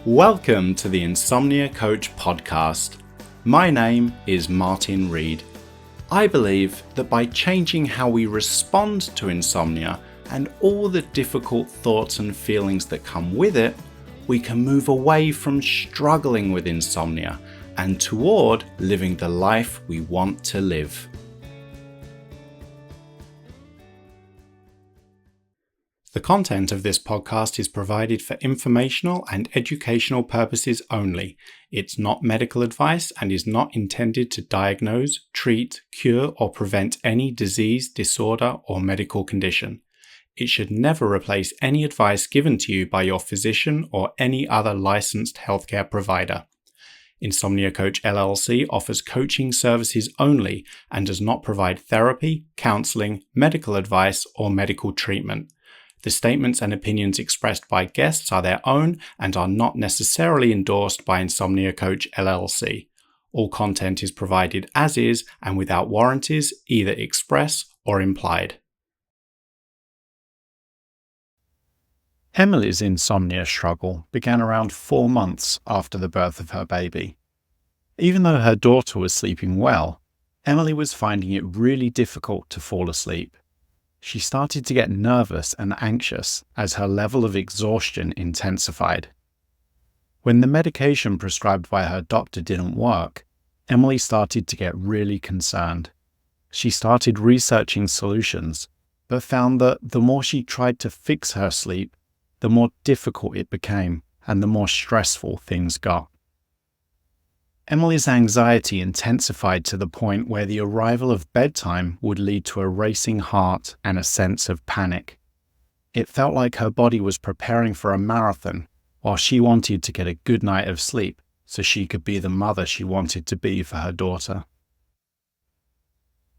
Welcome to the Insomnia Coach podcast. My name is Martin Reed. I believe that by changing how we respond to insomnia and all the difficult thoughts and feelings that come with it, we can move away from struggling with insomnia and toward living the life we want to live. The content of this podcast is provided for informational and educational purposes only. It's not medical advice and is not intended to diagnose, treat, cure, or prevent any disease, disorder, or medical condition. It should never replace any advice given to you by your physician or any other licensed healthcare provider. Insomnia Coach LLC offers coaching services only and does not provide therapy, counseling, medical advice, or medical treatment. The statements and opinions expressed by guests are their own and are not necessarily endorsed by Insomnia Coach LLC. All content is provided as is and without warranties, either express or implied. Emily's insomnia struggle began around 4 months after the birth of her baby. Even though her daughter was sleeping well, Emily was finding it really difficult to fall asleep. She started to get nervous and anxious as her level of exhaustion intensified. When the medication prescribed by her doctor didn't work, Emily started to get really concerned. She started researching solutions, but found that the more she tried to fix her sleep, the more difficult it became and the more stressful things got. Emily's anxiety intensified to the point where the arrival of bedtime would lead to a racing heart and a sense of panic. It felt like her body was preparing for a marathon while she wanted to get a good night of sleep so she could be the mother she wanted to be for her daughter.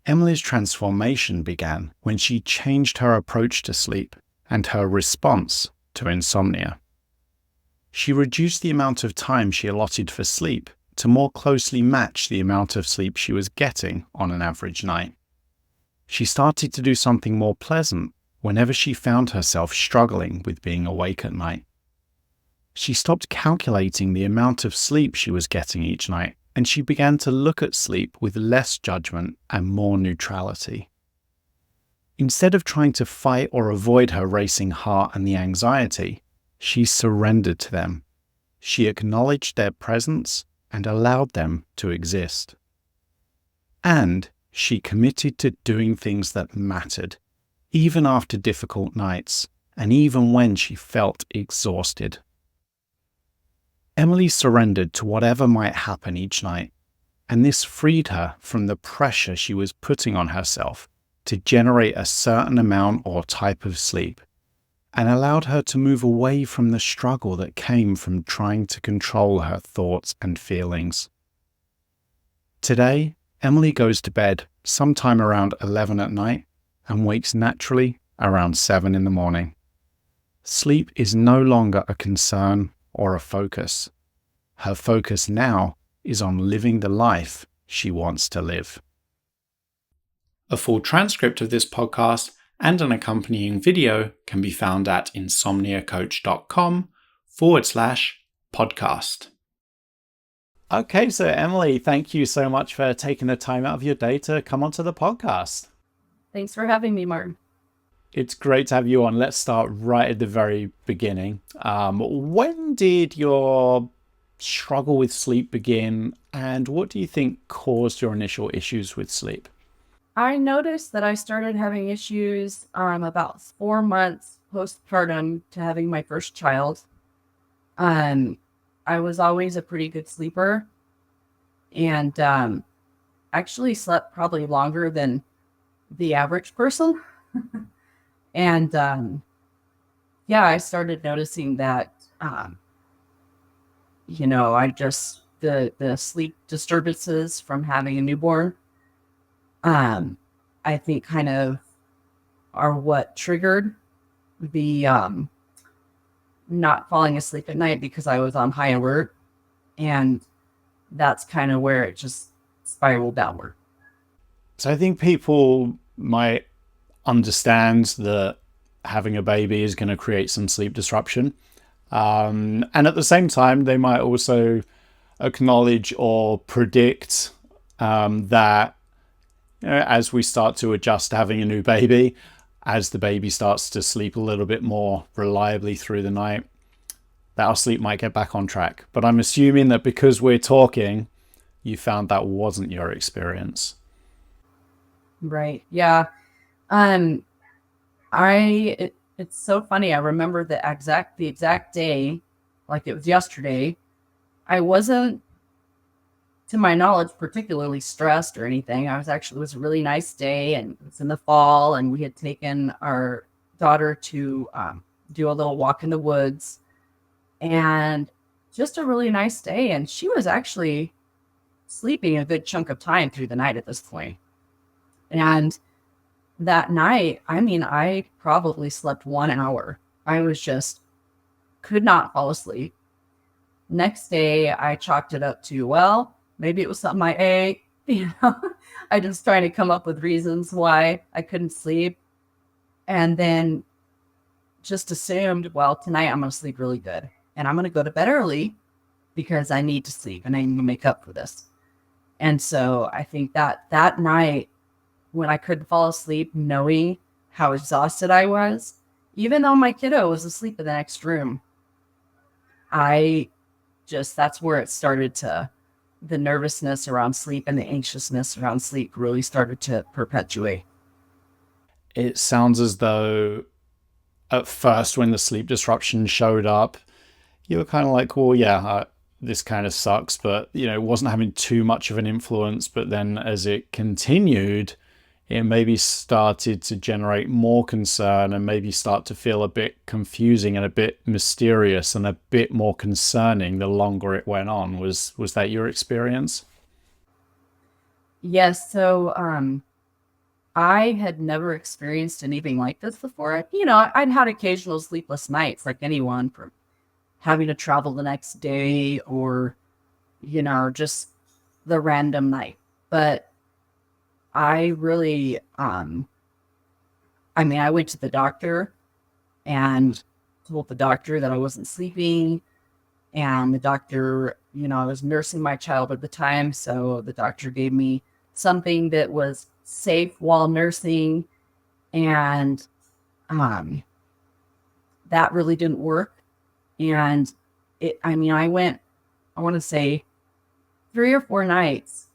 Emily's transformation began when she changed her approach to sleep and her response to insomnia. She reduced the amount of time she allotted for sleep to more closely match the amount of sleep she was getting on an average night. She started to do something more pleasant whenever she found herself struggling with being awake at night. She stopped calculating the amount of sleep she was getting each night, and she began to look at sleep with less judgment and more neutrality. Instead of trying to fight or avoid her racing heart and the anxiety, she surrendered to them. She acknowledged their presence and allowed them to exist. And she committed to doing things that mattered, even after difficult nights, and even when she felt exhausted. Emily surrendered to whatever might happen each night, and this freed her from the pressure she was putting on herself to generate a certain amount or type of sleep, and allowed her to move away from the struggle that came from trying to control her thoughts and feelings. Today, Emily goes to bed sometime around 11 at night and wakes naturally around 7 in the morning. Sleep is no longer a concern or a focus. Her focus now is on living the life she wants to live. A full transcript of this podcast and an accompanying video can be found at insomniacoach.com/podcast. Okay, so Emily, thank you so much for taking the time out of your day to come onto the podcast. Thanks for having me, Martin. It's great to have you on. Let's start right at the very beginning. When did your struggle with sleep begin, and what do you think caused your initial issues with sleep? I noticed that I started having issues about 4 months postpartum to having my first child. I was always a pretty good sleeper and actually slept probably longer than the average person. And I started noticing that, the sleep disturbances from having a newborn, I think kind of are what triggered the not falling asleep at night because I was on high alert. And that's kind of where it just spiraled downward. So I think people might understand that having a baby is going to create some sleep disruption. And at the same time, they might also acknowledge or predict that as we start to adjust to having a new baby, as the baby starts to sleep a little bit more reliably through the night, that our sleep might get back on track. But I'm assuming that because we're talking, you found that wasn't your experience. Right. Yeah. Um, it's so funny. I remember the exact day, like it was yesterday. I wasn't, to my knowledge, particularly stressed or anything. It was a really nice day, and it was in the fall, and we had taken our daughter to do a little walk in the woods, and just a really nice day. And she was actually sleeping a good chunk of time through the night at this point. And that night, I probably slept 1 hour. I was just could not fall asleep. Next day, I chalked it up to, well, maybe it was something I ate. I just trying to come up with reasons why I couldn't sleep. And then just assumed, well, tonight I'm going to sleep really good. And I'm going to go to bed early because I need to sleep and I need to make up for this. And so I think that night, when I couldn't fall asleep, knowing how exhausted I was, even though my kiddo was asleep in the next room, that's where it started the nervousness around sleep and the anxiousness around sleep really started to perpetuate. It sounds as though at first, when the sleep disruption showed up, you were kind of like, well, yeah, this kind of sucks, but, it wasn't having too much of an influence. But then as it continued, it maybe started to generate more concern and maybe start to feel a bit confusing and a bit mysterious and a bit more concerning the longer it went on. Was that your experience? Yes. So, I had never experienced anything like this before. I'd had occasional sleepless nights like anyone, from having to travel the next day or, just the random night. But I really, I went to the doctor and told the doctor that I wasn't sleeping. And the doctor, I was nursing my child at the time. So the doctor gave me something that was safe while nursing. And that really didn't work. And I went, I want to say 3 or 4 nights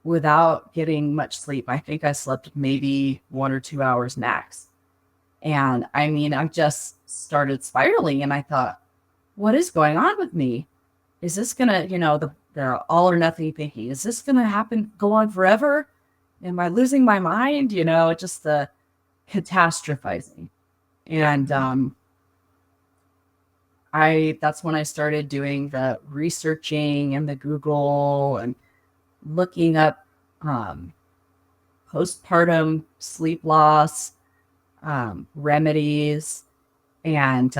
without getting much sleep. I think I slept maybe 1 or 2 hours max. And I just started spiraling and I thought, what is going on with me? Is this gonna, the all or nothing thinking, is this gonna happen, go on forever? Am I losing my mind? Just the catastrophizing. And that's when I started doing the researching and the Google and looking up postpartum sleep loss remedies. And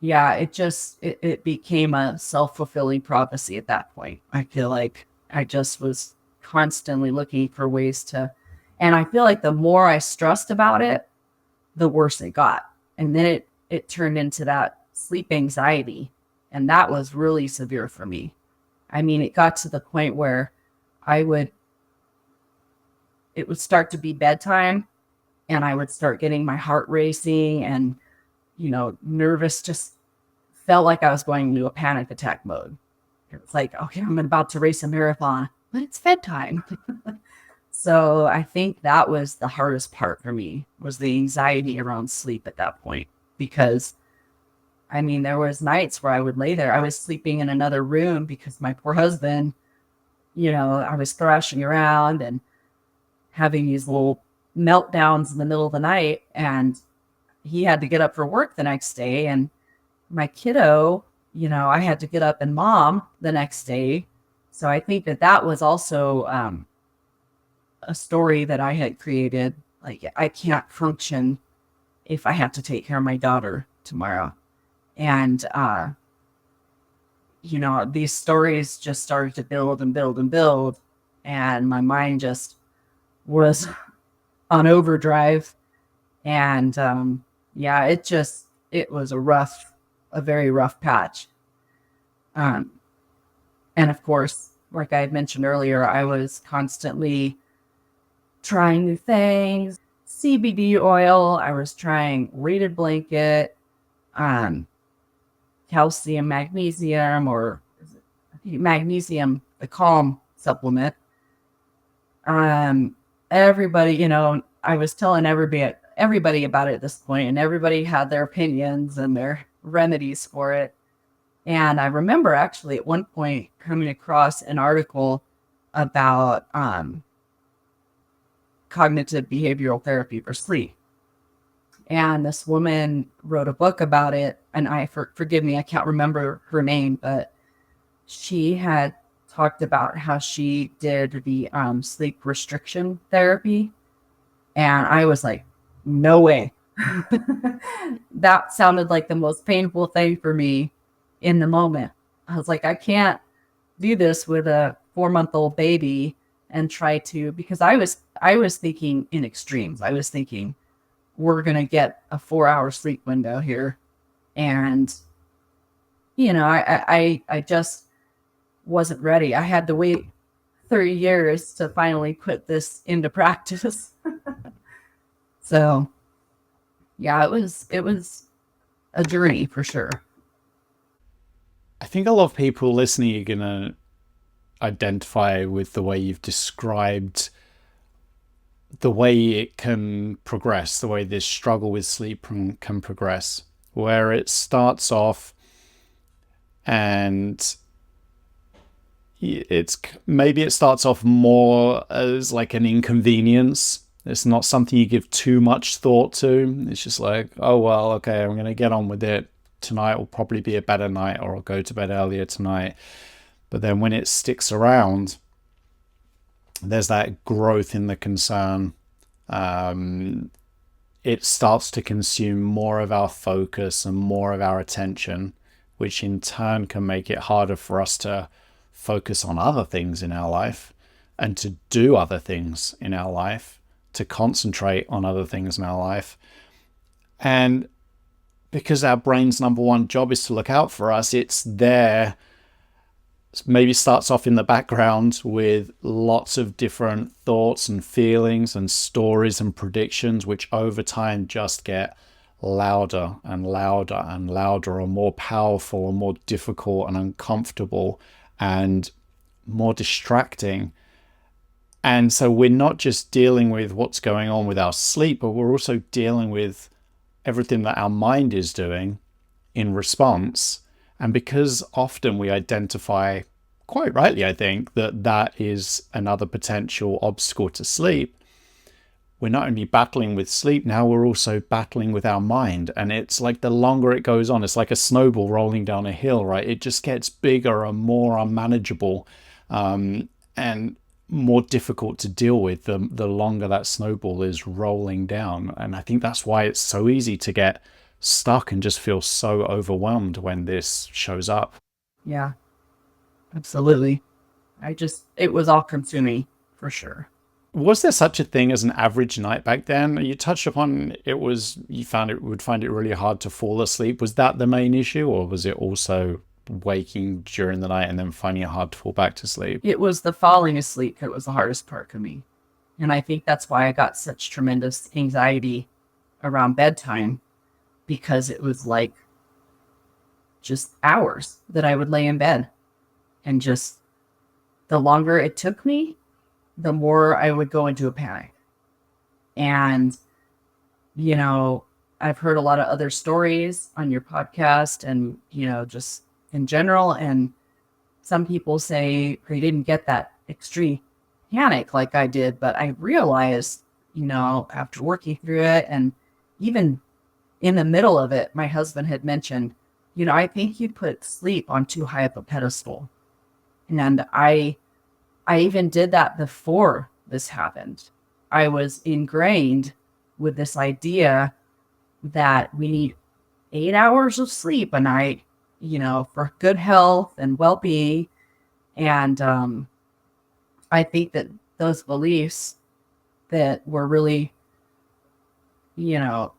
it became a self-fulfilling prophecy at that point. I feel like I just was constantly looking for ways and I feel like the more I stressed about it, the worse it got. And then it turned into that sleep anxiety. And that was really severe for me. It got to the point where it would start to be bedtime and I would start getting my heart racing and, nervous, just felt like I was going into a panic attack mode. It was like, okay, I'm about to race a marathon, but it's bedtime. So I think that was the hardest part for me, was the anxiety around sleep at that point. Because there was nights where I would lay there. I was sleeping in another room because my poor husband, I was thrashing around and having these little meltdowns in the middle of the night. And he had to get up for work the next day. And my kiddo, I had to get up and mom the next day. So I think that was also a story that I had created. Like, I can't function if I have to take care of my daughter tomorrow. And, these stories just started to build and build and build. And my mind just was on overdrive. And, it was a a very rough patch. And of course, like I had mentioned earlier, I was constantly trying new things, CBD oil. I was trying weighted blanket, calcium, magnesium, or magnesium, the calm supplement. Everybody, I was telling everybody about it at this point, and everybody had their opinions and their remedies for it. And I remember actually at one point coming across an article about cognitive behavioral therapy for sleep. And this woman wrote a book about it, and forgive me, I can't remember her name, but she had talked about how she did the sleep restriction therapy. And I was like, no way. That sounded like the most painful thing for me in the moment. I was like, I can't do this with a 4-month-old baby and try to, because I was thinking in extremes. I was thinking we're going to get a 4-hour sleep window here. And, I just wasn't ready. I had to wait 30 years to finally put this into practice. So yeah, it was a journey for sure. I think a lot of people listening are going to identify with the way you've described the way it can progress, the way this struggle with sleep can progress, where it starts off and it starts off more as like an inconvenience. It's not something you give too much thought to. It's just like, oh, well, okay, I'm going to get on with it. Tonight will probably be a better night, or I'll go to bed earlier tonight. But then when it sticks around, there's that growth in the concern. It starts to consume more of our focus and more of our attention, which in turn can make it harder for us to focus on other things in our life and to do other things in our life, to concentrate on other things in our life. And because our brain's number one job is to look out for us, it's there. Maybe starts off in the background with lots of different thoughts and feelings and stories and predictions, which over time just get louder and louder and louder, or more powerful and more difficult and uncomfortable and more distracting. And so we're not just dealing with what's going on with our sleep, but we're also dealing with everything that our mind is doing in response. And because often we identify, quite rightly, I think, that is another potential obstacle to sleep, we're not only battling with sleep, now we're also battling with our mind. And it's like the longer it goes on, it's like a snowball rolling down a hill, right? It just gets bigger and more unmanageable and more difficult to deal with the longer that snowball is rolling down. And I think that's why it's so easy to get stuck and just feel so overwhelmed when this shows up. Yeah, absolutely. It was all consuming for sure. Was there such a thing as an average night back then? You touched upon you would find it really hard to fall asleep. Was that the main issue, or was it also waking during the night and then finding it hard to fall back to sleep? It was the falling asleep that was the hardest part for me. And I think that's why I got such tremendous anxiety around bedtime, because it was like just hours that I would lay in bed, and just the longer it took me, the more I would go into a panic. And, I've heard a lot of other stories on your podcast and, just in general. And some people say they didn't get that extreme panic like I did, but I realized, after working through it, and even in the middle of it, my husband had mentioned, I think you put sleep on too high of a pedestal. And I even did that before this happened. I was ingrained with this idea that we need 8 hours of sleep a night, for good health and well-being. And I think that those beliefs that were really,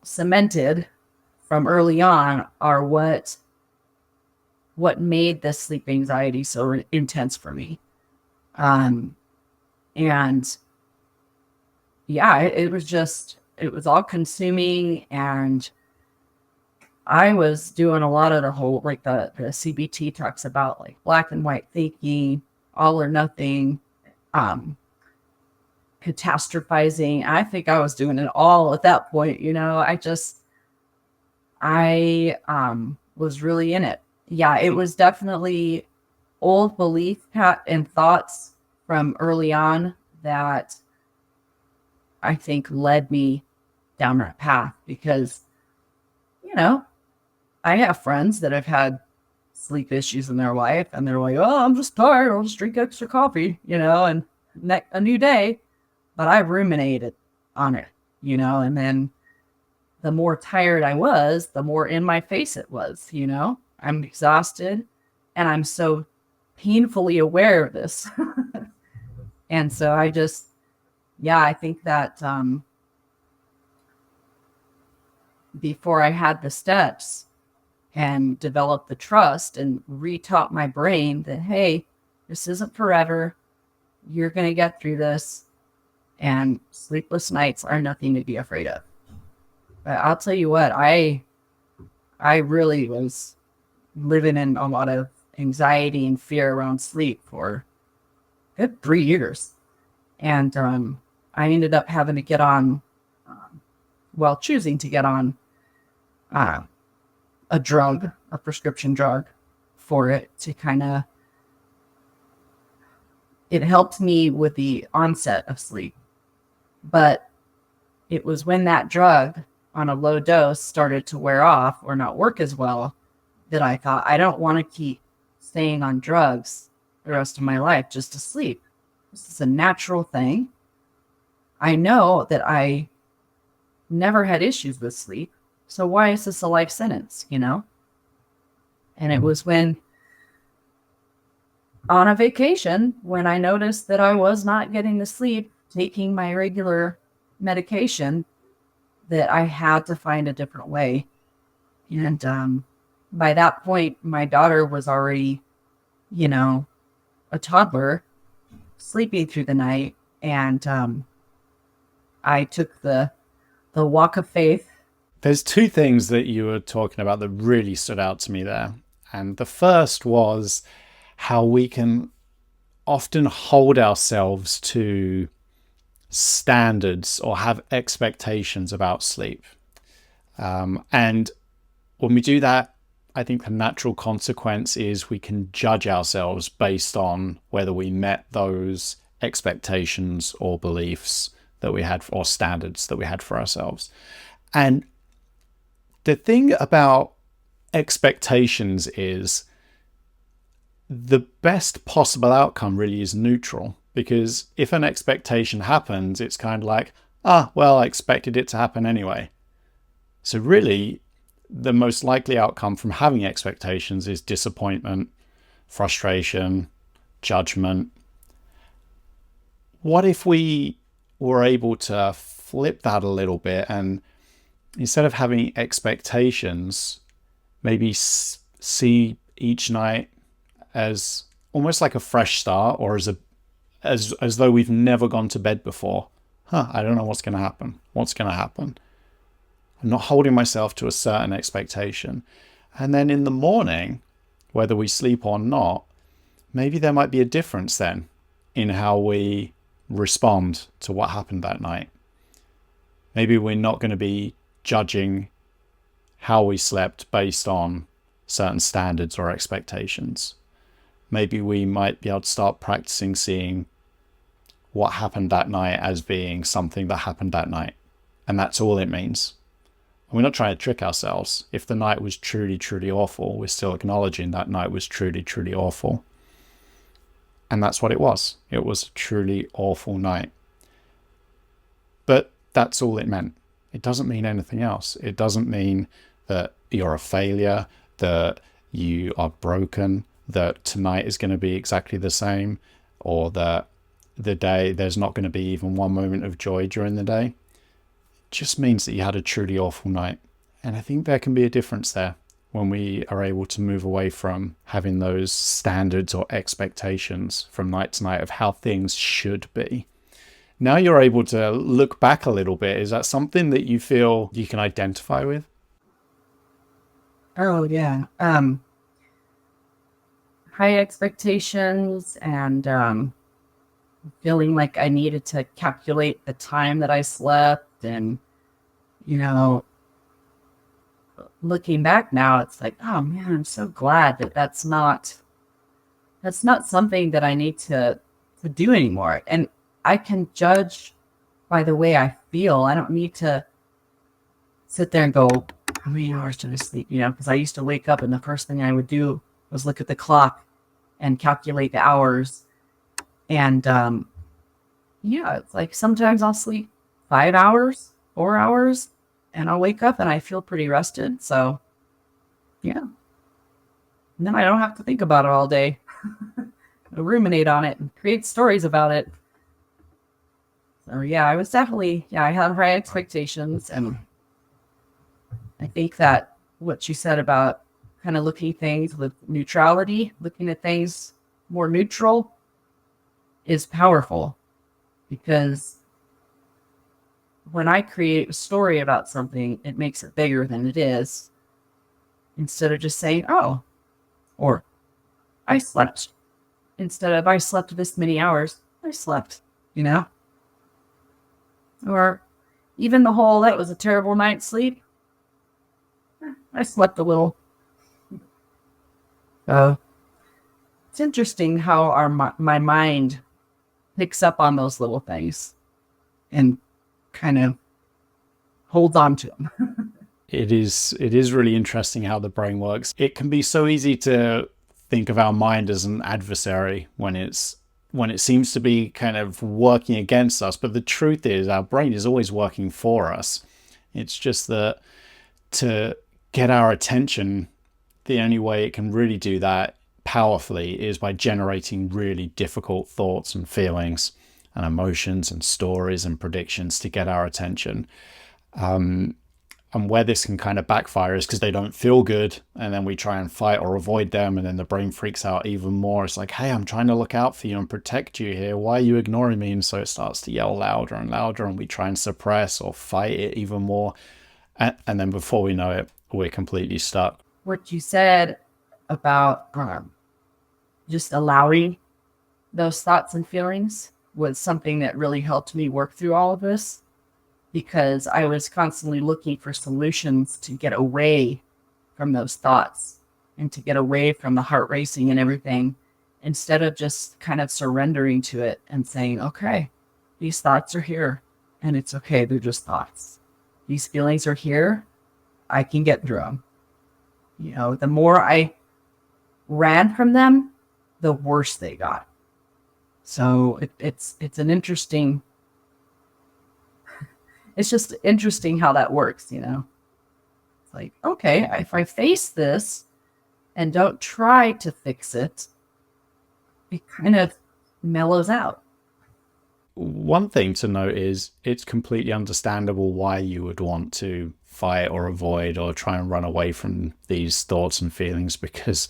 cemented from early on are what what made this sleep anxiety so intense for me. And yeah, it was all consuming, and I was doing a lot of the whole, like the CBT talks about, like black and white thinking, all or nothing, catastrophizing. I think I was doing it all at that point. I was really in it. Yeah, it was definitely old belief and thoughts from early on that I think led me down that path, because, I have friends that have had sleep issues in their life, and they're like, oh, I'm just tired. I'll just drink extra coffee, and a new day. But I ruminated on it, and then the more tired I was, the more in my face it was, I'm exhausted, and I'm so painfully aware of this. And so I think that before I had the steps and developed the trust and retaught my brain that, hey, this isn't forever. You're going to get through this. And sleepless nights are nothing to be afraid of. But I'll tell you what, I really was living in a lot of anxiety and fear around sleep for a good 3 years. And I ended up having to get on, choosing to get on a prescription drug for it to it helped me with the onset of sleep. But it was when that drug on a low dose started to wear off or not work as well that I thought, I don't want to keep staying on drugs the rest of my life just to sleep. This is a natural thing. I know that I never had issues with sleep. So why is this a life sentence, And it was when, on a vacation, when I noticed that I was not getting the sleep, taking my regular medication, that I had to find a different way. And by that point, my daughter was already, a toddler, sleeping through the night. And I took the walk of faith. There's two things that you were talking about that really stood out to me there. And the first was how we can often hold ourselves to standards or have expectations about sleep. And when we do that, I think the natural consequence is we can judge ourselves based on whether we met those expectations or beliefs that we had, or standards that we had for ourselves. And the thing about expectations is the best possible outcome really is neutral, because if an expectation happens, it's kind of like, well, I expected it to happen anyway. So really, the most likely outcome from having expectations is disappointment, frustration, judgment. What if we were able to flip that a little bit, and instead of having expectations, maybe see each night as almost like a fresh start, or as though we've never gone to bed before. I don't know what's going to happen. What's going to happen? I'm not holding myself to a certain expectation. And then in the morning, whether we sleep or not, maybe there might be a difference then in how we respond to what happened that night. Maybe we're not going to be judging how we slept based on certain standards or expectations. Maybe we might be able to start practicing seeing what happened that night as being something that happened that night. And that's all it means. We're not trying to trick ourselves. If the night was truly, truly awful, we're still acknowledging that night was truly, truly awful. And that's what it was. It was a truly awful night. But that's all it meant. It doesn't mean anything else. It doesn't mean that you're a failure, that you are broken, that tonight is going to be exactly the same, or that there's not going to be even one moment of joy during the day. It just means that you had a truly awful night. And I think there can be a difference there. when we are able to move away from having those standards or expectations from night to night of how things should be. Now you're able to look back a little bit. Is that something that you feel you can identify with? Oh, yeah. High expectations and feeling like I needed to calculate the time that I slept. And, looking back now, it's like, oh man, I'm so glad that that's not something that I need to do anymore. And I can judge by the way I feel. I don't need to sit there and go, how many hours did I sleep? Because I used to wake up and the first thing I would do was look at the clock and calculate the hours. And it's like sometimes I'll sleep 5 hours, 4 hours, and I'll wake up and I feel pretty rested. So, yeah. And then I don't have to think about it all day. I ruminate on it and create stories about it. So, yeah, I was definitely, I had high expectations. And I think that what you said about kind of looking at things with neutrality, looking at things more neutral, is powerful. Because when I create a story about something, it makes it bigger than it is. Instead of just saying, oh, or I slept. Instead of I slept this many hours, I slept, Or even the whole, that was a terrible night's sleep. I slept a little. It's interesting how my mind picks up on those little things and kind of holds on to them. It is really interesting how the brain works. It can be so easy to think of our mind as an adversary when it seems to be kind of working against us. But the truth is our brain is always working for us. It's just that to get our attention, the only way it can really do that powerfully is by generating really difficult thoughts and feelings and emotions and stories and predictions to get our attention. And where this can kind of backfire is because they don't feel good, and then we try and fight or avoid them, and then the brain freaks out even more. It's like, hey, I'm trying to look out for you and protect you here. Why are you ignoring me? And so it starts to yell louder and louder, and we try and suppress or fight it even more. And then before we know it, we're completely stuck. What you said about just allowing those thoughts and feelings was something that really helped me work through all of this, because I was constantly looking for solutions to get away from those thoughts and to get away from the heart racing and everything, instead of just kind of surrendering to it and saying, okay, these thoughts are here and it's okay. They're just thoughts. These feelings are here. I can get through them. The more I ran from them, the worse they got. So it's an interesting, it's just interesting how that works, It's like, okay, if I face this and don't try to fix it, it kind of mellows out. One thing to note is it's completely understandable why you would want to fight or avoid or try and run away from these thoughts and feelings, because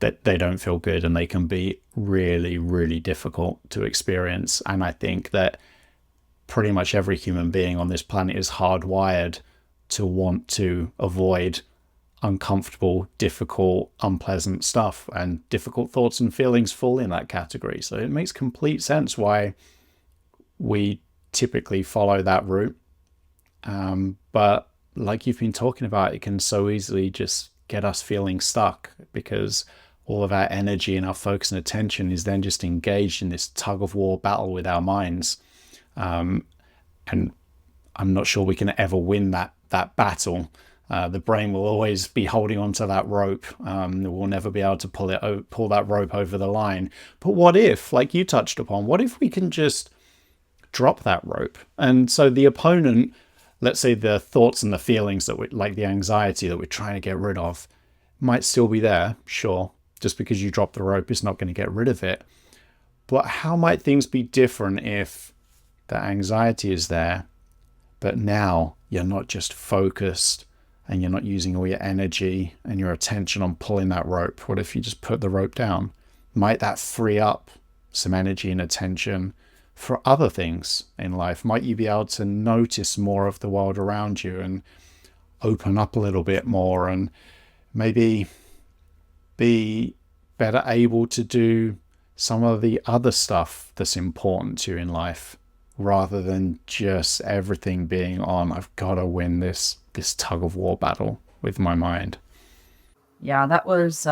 that they don't feel good and they can be really, really difficult to experience. And I think that pretty much every human being on this planet is hardwired to want to avoid uncomfortable, difficult, unpleasant stuff, and difficult thoughts and feelings fall in that category. So it makes complete sense why we typically follow that route. But like you've been talking about, it can so easily just get us feeling stuck, because all of our energy and our focus and attention is then just engaged in this tug of war battle with our minds. And I'm not sure we can ever win that battle. The brain will always be holding onto that rope. We'll never be able to pull that rope over the line. But what if, like you touched upon, what if we can just drop that rope? And so the opponent, let's say the thoughts and the feelings that we, like the anxiety that we're trying to get rid of, might still be there, sure. Just because you drop the rope is not going to get rid of it. But how might things be different if the anxiety is there, but now you're not just focused and you're not using all your energy and your attention on pulling that rope? What if you just put the rope down? Might that free up some energy and attention for other things in life? Might you be able to notice more of the world around you and open up a little bit more, and maybe be better able to do some of the other stuff that's important to you in life, rather than just everything being on, I've got to win this tug of war battle with my mind. Yeah, that was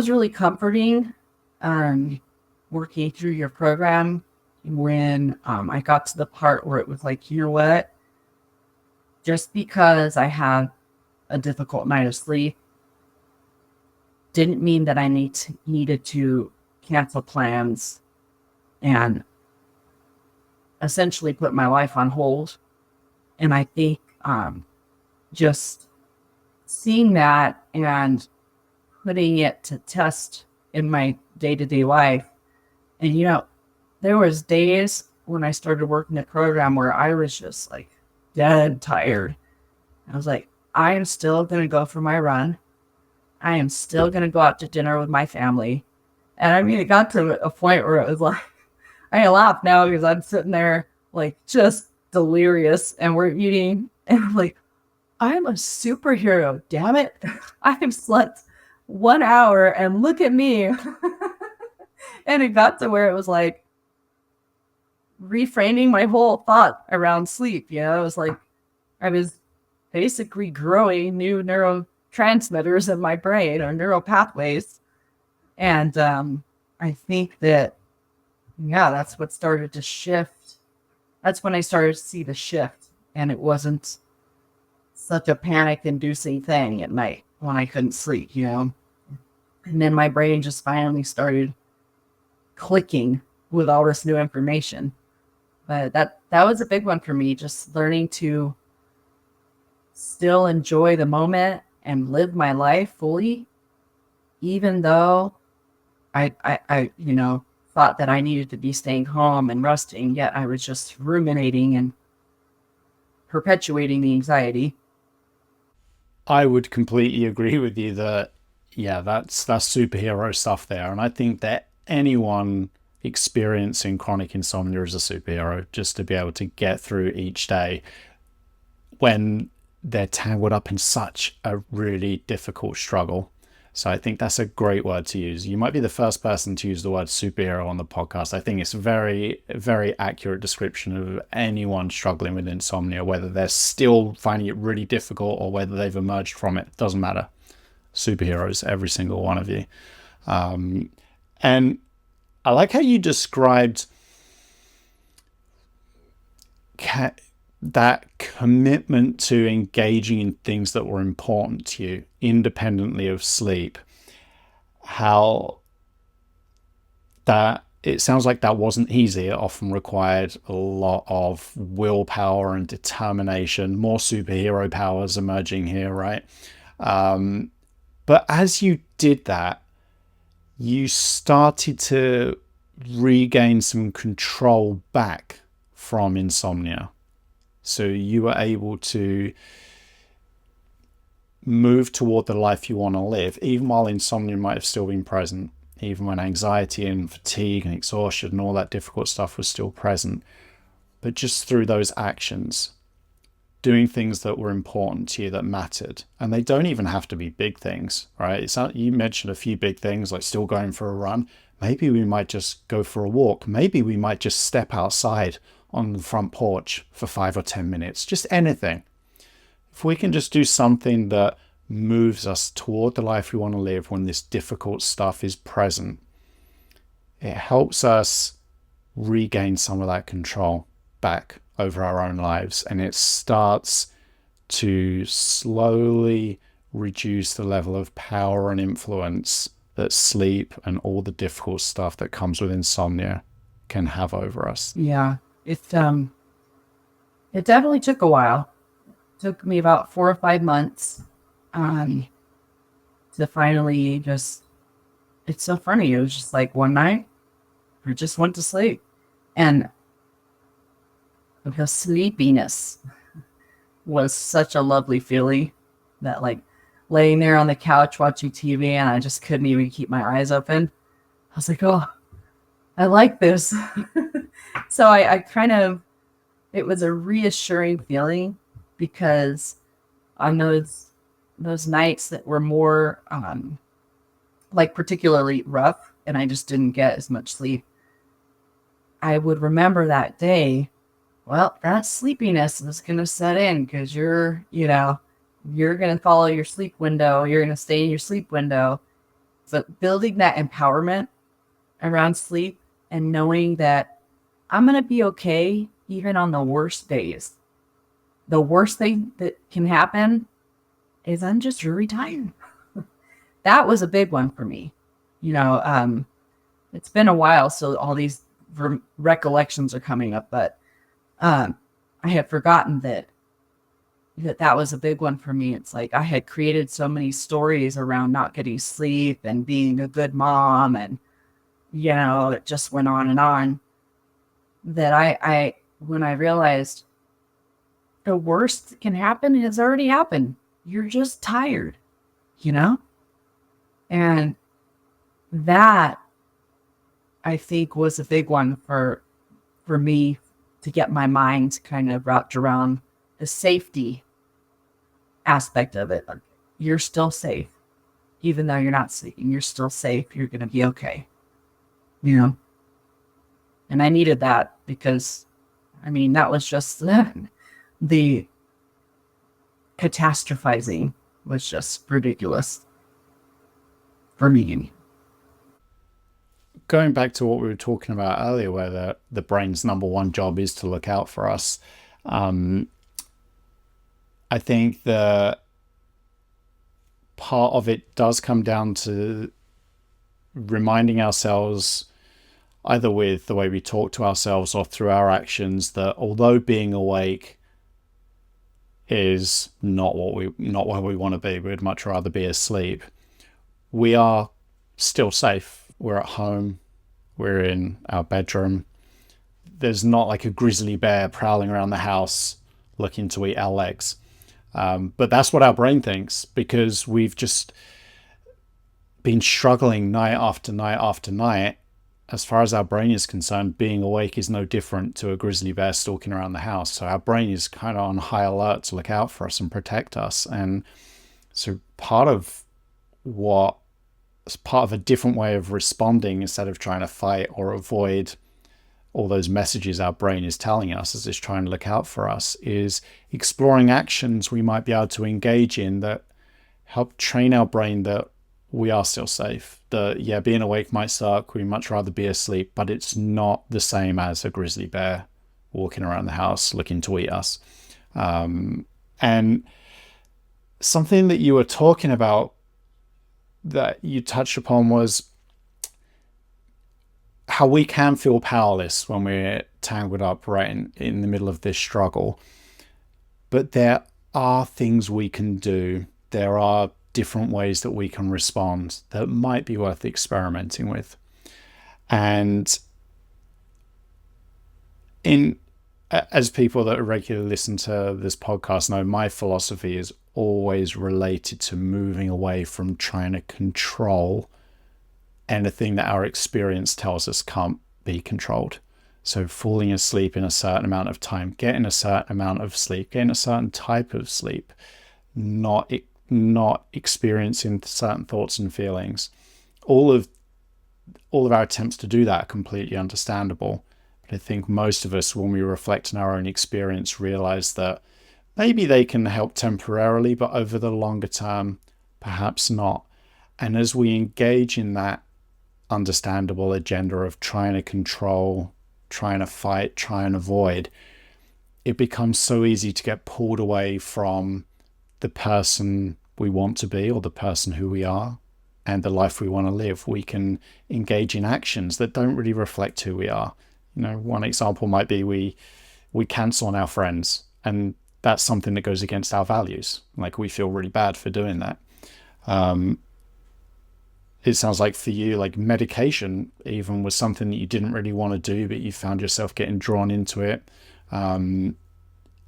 really comforting, working through your program, when I got to the part where it was like, you know what, just because I had a difficult night of sleep didn't mean that I needed to cancel plans and essentially put my life on hold. And I think just seeing that and putting it to test in my day-to-day life. And, there was days when I started working the program where I was just like dead tired. I was like, I am still going to go for my run. I am still going to go out to dinner with my family. And I mean, it got to a point where it was like, I laugh now because I'm sitting there like just delirious and we're eating and I'm like, I'm a superhero, damn it. I've slept 1 hour and look at me. And it got to where it was like reframing my whole thought around sleep. It was like I was basically growing new neurotransmitters in my brain, or neural pathways. And I think that, that's what started to shift. That's when I started to see the shift. And it wasn't such a panic-inducing thing at night when I couldn't sleep, And then my brain just finally started clicking with all this new information. But that was a big one for me, just learning to still enjoy the moment and live my life fully, even though I thought that I needed to be staying home and resting, yet I was just ruminating and perpetuating the anxiety. I would completely agree with you that, that's superhero stuff there. And I think that anyone experiencing chronic insomnia is a superhero, just to be able to get through each day when they're tangled up in such a really difficult struggle. So I think that's a great word to use. You might be the first person to use the word superhero on the podcast. I think it's a very, very accurate description of anyone struggling with insomnia, whether they're still finding it really difficult or whether they've emerged from it. Doesn't matter. Superheroes, every single one of you. And I like how you described that commitment to engaging in things that were important to you, independently of sleep. How that it sounds like that wasn't easy. It often required a lot of willpower and determination, more superhero powers emerging here, right? But as you did that, you started to regain some control back from insomnia. So you were able to move toward the life you want to live, even while insomnia might have still been present, even when anxiety and fatigue and exhaustion and all that difficult stuff was still present. But just through those actions, doing things that were important to you, that mattered. And they don't even have to be big things, right? It's not, you mentioned a few big things like still going for a run. Maybe we might just go for a walk. Maybe we might just step outside on the front porch for 5 or 10 minutes, just anything. If we can just do something that moves us toward the life we want to live when this difficult stuff is present, it helps us regain some of that control back over our own lives, and it starts to slowly reduce the level of power and influence that sleep and all the difficult stuff that comes with insomnia can have over us. Yeah, it definitely took a while. It took me about 4 or 5 months to finally just, it's so funny. It was just like one night I just went to sleep, and the sleepiness was such a lovely feeling that like laying there on the couch watching TV and I just couldn't even keep my eyes open. I was like, oh, I like this. So I kind of, it was a reassuring feeling because on those nights that were more like particularly rough and I just didn't get as much sleep, I would remember that day, well, that sleepiness is going to set in because you're going to follow your sleep window. You're going to stay in your sleep window. But building that empowerment around sleep and knowing that I'm going to be okay even on the worst days. The worst thing that can happen is I'm just really tired. That was a big one for me. It's been a while, so all these recollections are coming up, but I had forgotten that was a big one for me. It's like I had created so many stories around not getting sleep and being a good mom, and it just went on that I when I realized the worst that can happen has already happened. You're just tired, and that I think was a big one for me to get my mind kind of wrapped around the safety aspect of it. You're still safe. Even though you're not sleeping, you're still safe. You're going to be okay. And I needed that because, that was just the catastrophizing was just ridiculous for me. Going back to what we were talking about earlier, where the brain's number one job is to look out for us, I think the part of it does come down to reminding ourselves, either with the way we talk to ourselves or through our actions, that although being awake is not where we want to be, we'd much rather be asleep, we are still safe. We're at home, we're in our bedroom. There's not like a grizzly bear prowling around the house looking to eat our legs. But that's what our brain thinks, because we've just been struggling night after night after night. As far as our brain is concerned, being awake is no different to a grizzly bear stalking around the house. So our brain is kind of on high alert to look out for us and protect us. And so part of a different way of responding, instead of trying to fight or avoid all those messages our brain is telling us as it's trying to look out for us, is exploring actions we might be able to engage in that help train our brain that we are still safe. That, being awake might suck, we'd much rather be asleep, but it's not the same as a grizzly bear walking around the house looking to eat us. And something that you were talking about that you touched upon was how we can feel powerless when we're tangled up right in the middle of this struggle. But there are things we can do. There are different ways that we can respond that might be worth experimenting with. And as people that regularly listen to this podcast know, my philosophy is always related to moving away from trying to control anything that our experience tells us can't be controlled. So falling asleep in a certain amount of time, getting a certain amount of sleep, getting a certain type of sleep, not experiencing certain thoughts and feelings. All of our attempts to do that are completely understandable. But I think most of us, when we reflect on our own experience, realize that maybe they can help temporarily, but over the longer term, perhaps not. And as we engage in that understandable agenda of trying to control, trying to fight, try and avoid, it becomes so easy to get pulled away from the person we want to be or the person who we are and the life we want to live. We can engage in actions that don't really reflect who we are. One example might be we cancel on our friends, and that's something that goes against our values. Like, we feel really bad for doing that. It sounds like for you, like medication even was something that you didn't really want to do, but you found yourself getting drawn into it.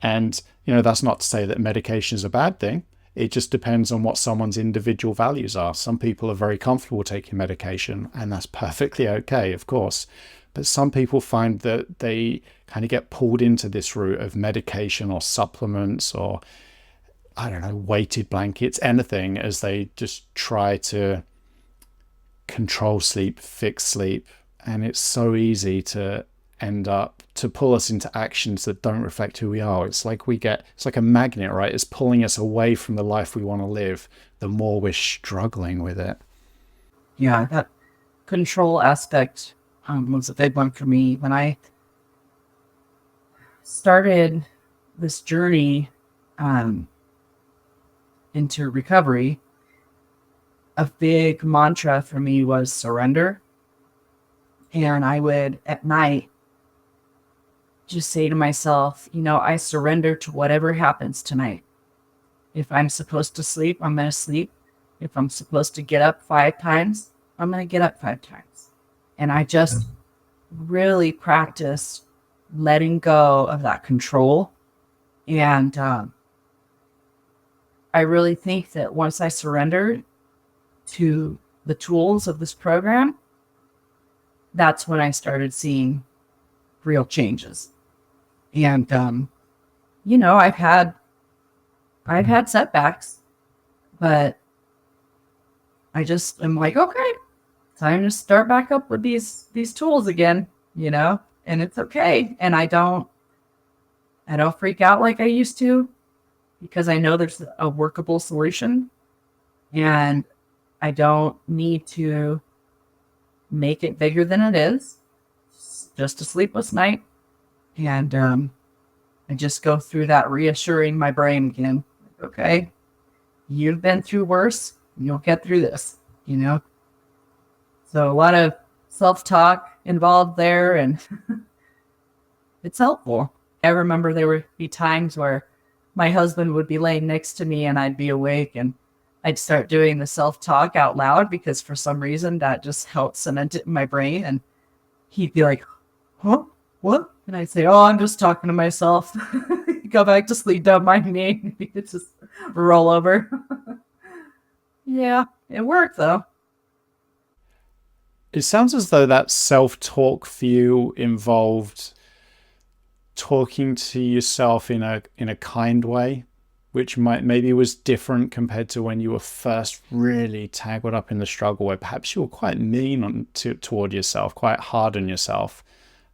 And, that's not to say that medication is a bad thing. It just depends on what someone's individual values are. Some people are very comfortable taking medication, and that's perfectly okay, of course. But some people find that they kind of get pulled into this route of medication or supplements or, I don't know, weighted blankets, anything, as they just try to control sleep, fix sleep. And it's so easy to end up to pull us into actions that don't reflect who we are. It's like a magnet, right? It's pulling us away from the life we want to live the more we're struggling with it. Yeah, that control aspect was a big one for me. When I started this journey into recovery, a big mantra for me was surrender. And I would, at night, just say to myself, I surrender to whatever happens tonight. If I'm supposed to sleep, I'm going to sleep. If I'm supposed to get up 5 times, I'm going to get up 5 times. And I just really practiced letting go of that control. And I really think that once I surrendered to the tools of this program, that's when I started seeing real changes. And, I've had setbacks, but I just am like, okay, time to start back up with these tools again, and it's okay. And I don't freak out like I used to, because I know there's a workable solution, and I don't need to make it bigger than it is. It's just a sleepless night. And I just go through that, reassuring my brain again. Okay, you've been through worse. You'll get through this, So a lot of self-talk involved there, and it's helpful. I remember there would be times where my husband would be laying next to me and I'd be awake, and I'd start doing the self-talk out loud because for some reason that just helped cement it in my brain. And he'd be like, huh? What? And I'd say, oh, I'm just talking to myself. Go back to sleep, don't mind me. It's just roll over. Yeah, it worked though. It sounds as though that self-talk for you involved talking to yourself in a kind way, which maybe was different compared to when you were first really tangled up in the struggle, where perhaps you were quite mean toward yourself, quite hard on yourself.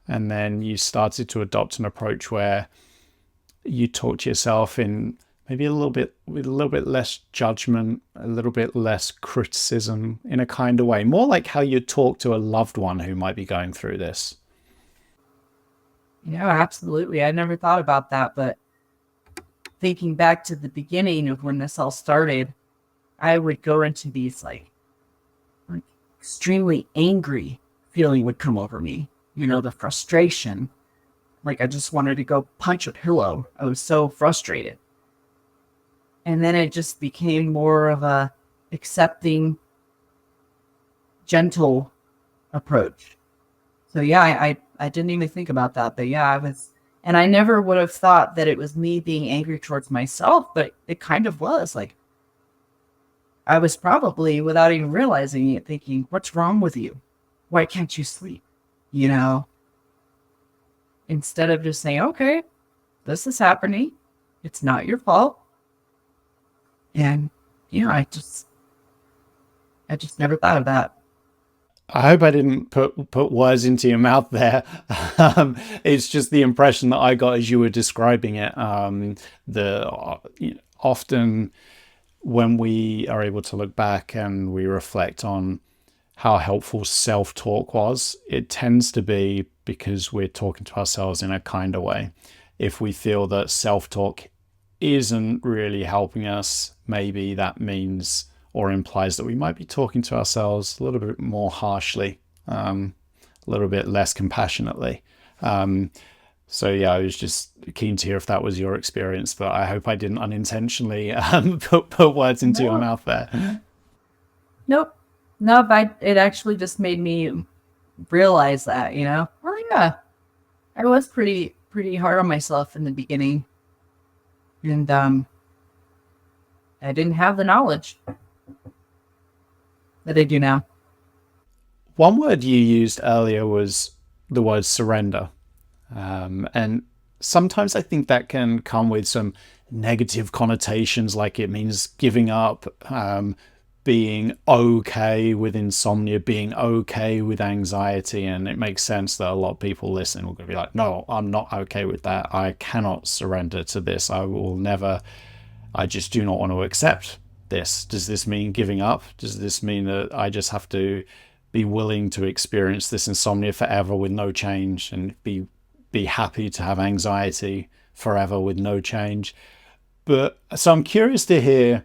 And then you started to adopt an approach where you talk to yourself in maybe with a little bit less judgment, a little bit less criticism, in a kind of way, more like how you talk to a loved one who might be going through this. Yeah, absolutely. I never thought about that, but thinking back to the beginning of when this all started, I would go into these like extremely angry feeling would come over me. The frustration. Like I just wanted to go punch a pillow. I was so frustrated. And then it just became more of a accepting, gentle approach. So yeah, I didn't even think about that. But yeah, and I never would have thought that it was me being angry towards myself, but it kind of was. Like I was probably, without even realizing it, thinking, what's wrong with you? Why can't you sleep? Instead of just saying, okay, this is happening. It's not your fault. And I just never thought of that. I hope I didn't put words into your mouth there. It's just the impression that I got as you were describing it. Often when we are able to look back and we reflect on how helpful self-talk was, it tends to be because we're talking to ourselves in a kinder way. If we feel that self-talk isn't really helping us, maybe that means or implies that we might be talking to ourselves a little bit more harshly, a little bit less compassionately. So yeah, I was just keen to hear if that was your experience, but I hope I didn't unintentionally put words into your mouth there. Nope. No, but it actually just made me realize that, Oh yeah, I was pretty hard on myself in the beginning. And I didn't have the knowledge that I do now. One word you used earlier was the word surrender. And sometimes I think that can come with some negative connotations, like it means giving up, being okay with insomnia, being okay with anxiety. And it makes sense that a lot of people listening will be like, no, I'm not okay with that. I cannot surrender to this. I just do not want to accept this. Does this mean giving up? Does this mean that I just have to be willing to experience this insomnia forever with no change, and be happy to have anxiety forever with no change? But so I'm curious to hear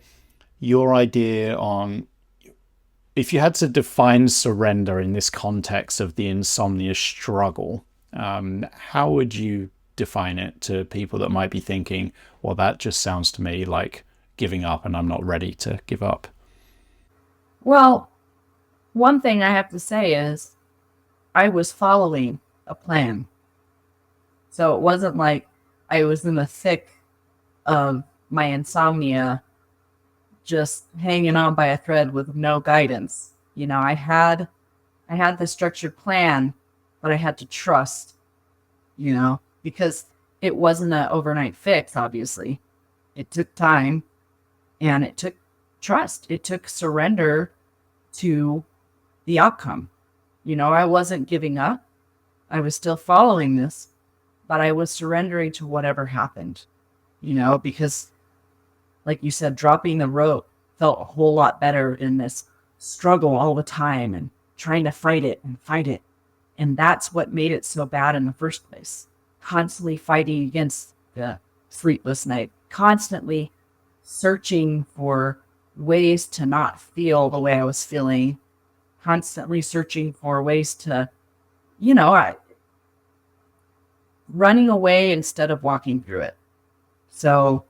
your idea on, if you had to define surrender in this context of the insomnia struggle, how would you define it to people that might be thinking, well, that just sounds to me like giving up and I'm not ready to give up? Well, one thing I have to say is I was following a plan. So it wasn't like I was in the thick of my insomnia, just hanging on by a thread with no guidance. I had the structured plan, but I had to trust, because it wasn't an overnight fix, obviously. It took time, and it took trust. It took surrender to the outcome. I wasn't giving up. I was still following this, but I was surrendering to whatever happened, because like you said, dropping the rope felt a whole lot better in this struggle all the time and trying to fight it and fight it. And that's what made it so bad in the first place. Constantly fighting against the sleepless night, constantly searching for ways to not feel the way I was feeling, constantly searching for ways to, running away instead of walking through it. So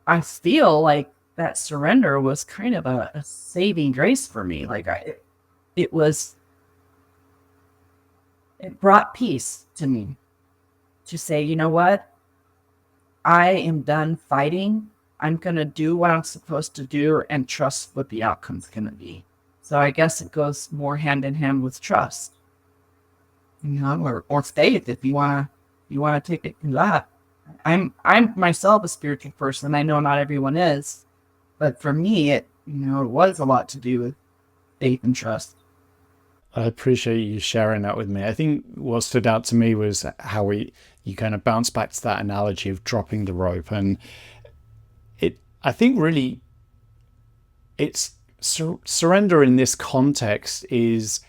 I feel like that surrender was kind of a saving grace for me. Like it brought peace to me to say, you know what? I am done fighting. I'm going to do what I'm supposed to do and trust what the outcome's going to be. So I guess it goes more hand in hand with trust, or faith if you want to take it to that. I'm myself a spiritual person. I know not everyone is, but for me, it was a lot to do with faith and trust. I appreciate you sharing that with me. I think what stood out to me was how you kind of bounce back to that analogy of dropping the rope. And I think really it's surrender in this context is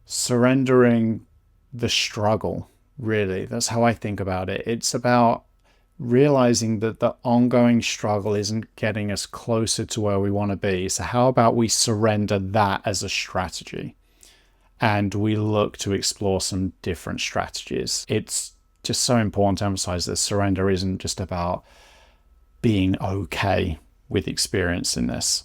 surrendering the struggle, really. That's how I think about it. It's about realizing that the ongoing struggle isn't getting us closer to where we want to be. So how about we surrender that as a strategy? And we look to explore some different strategies. It's just so important to emphasize that surrender isn't just about being okay with experiencing this.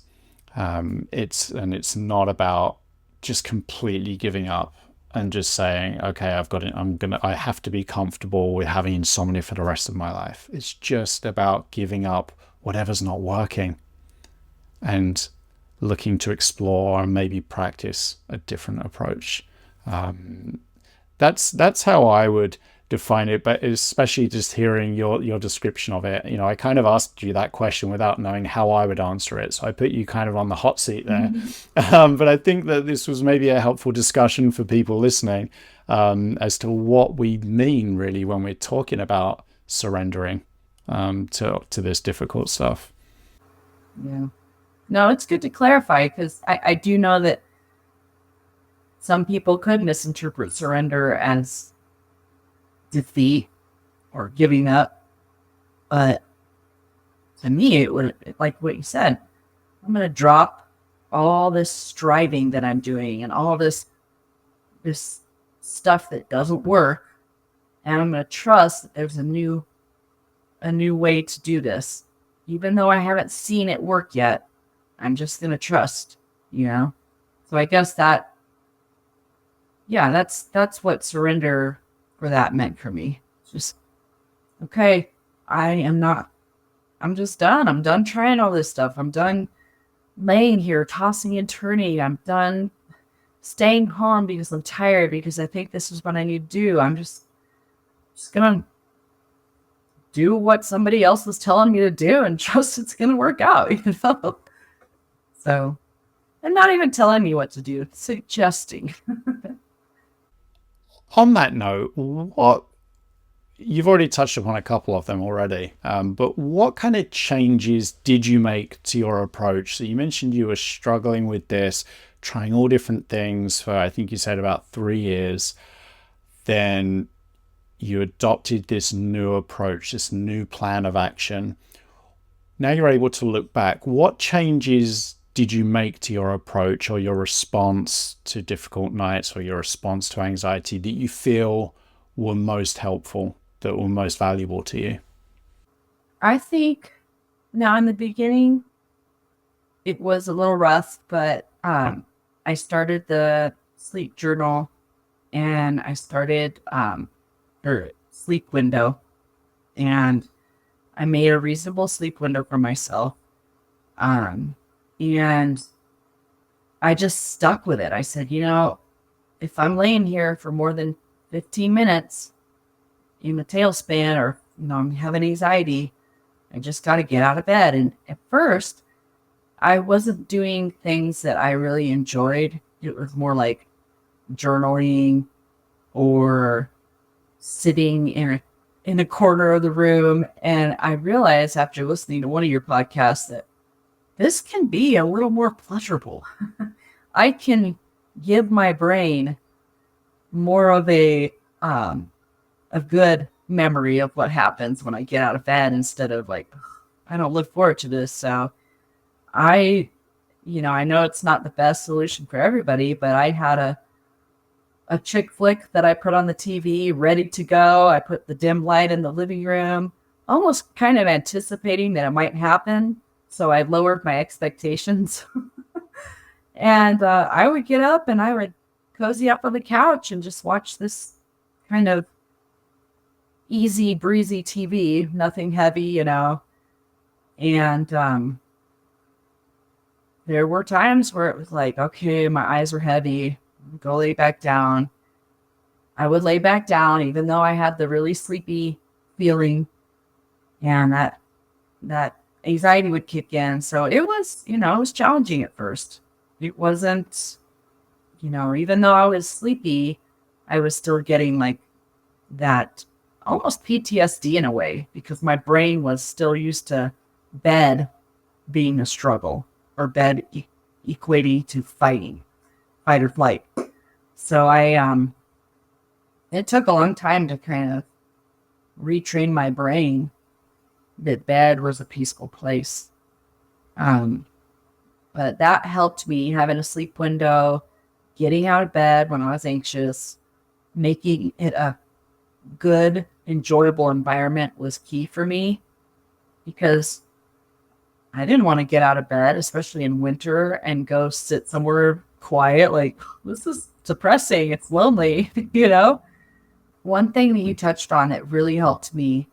It's not about just completely giving up and just saying, okay, I have to be comfortable with having insomnia for the rest of my life. It's just about giving up whatever's not working and looking to explore and maybe practice a different approach. That's how I would define it, but especially just hearing your description of it. I kind of asked you that question without knowing how I would answer it, so I put you kind of on the hot seat there. But I think that this was maybe a helpful discussion for people listening, as to what we mean really when we're talking about surrendering to this difficult stuff. Yeah. No, it's good to clarify, because I do know that some people could misinterpret surrender as defeat or giving up. But to me, it would, like what you said, I'm going to drop all this striving that I'm doing and all this stuff that doesn't work. And I'm going to trust that there's a new way to do this. Even though I haven't seen it work yet, I'm just going to trust, So I guess that's what surrender for that meant for me. Just, okay, I'm just done. I'm done trying all this stuff. I'm done laying here, tossing and turning. I'm done staying home because I'm tired, because I think this is what I need to do. I'm just gonna do what somebody else is telling me to do and trust it's gonna work out, So, and not even telling me what to do, suggesting. On that note, what you've already touched upon a couple of them already, but what kind of changes did you make to your approach? So you mentioned you were struggling with this, trying all different things for, I think you said, about 3 years. Then you adopted this new approach, this new plan of action. Now you're able to look back. What changes did you make to your approach or your response to difficult nights or your response to anxiety that you feel were most helpful, that were most valuable to you? I think now in the beginning, it was a little rough, but I started the sleep journal, and I started sleep window, and I made a reasonable sleep window for myself. And I just stuck with it. I said, if I'm laying here for more than 15 minutes in the tailspin, or, I'm having anxiety, I just got to get out of bed. And at first, I wasn't doing things that I really enjoyed. It was more like journaling or sitting in a corner of the room. And I realized after listening to one of your podcasts that this can be a little more pleasurable. I can give my brain more of a good memory of what happens when I get out of bed, instead of like, I don't look forward to this. So I know it's not the best solution for everybody, but I had a chick flick that I put on the TV ready to go. I put the dim light in the living room, almost kind of anticipating that it might happen. So I lowered my expectations. And I would get up and I would cozy up on the couch and just watch this kind of easy breezy TV, nothing heavy, And there were times where it was like, okay, my eyes were heavy, go lay back down. I would lay back down even though I had the really sleepy feeling, and that anxiety would kick in. So it was, it was challenging at first. It wasn't, even though I was sleepy, I was still getting like that almost PTSD in a way, because my brain was still used to bed being a struggle, or bed equating to fight or flight. So it took a long time to kind of retrain my brain that bed was a peaceful place. But that helped me, having a sleep window, getting out of bed when I was anxious, making it a good, enjoyable environment was key for me, because I didn't want to get out of bed, especially in winter, and go sit somewhere quiet. Like, this is depressing. It's lonely, One thing that you touched on that really helped me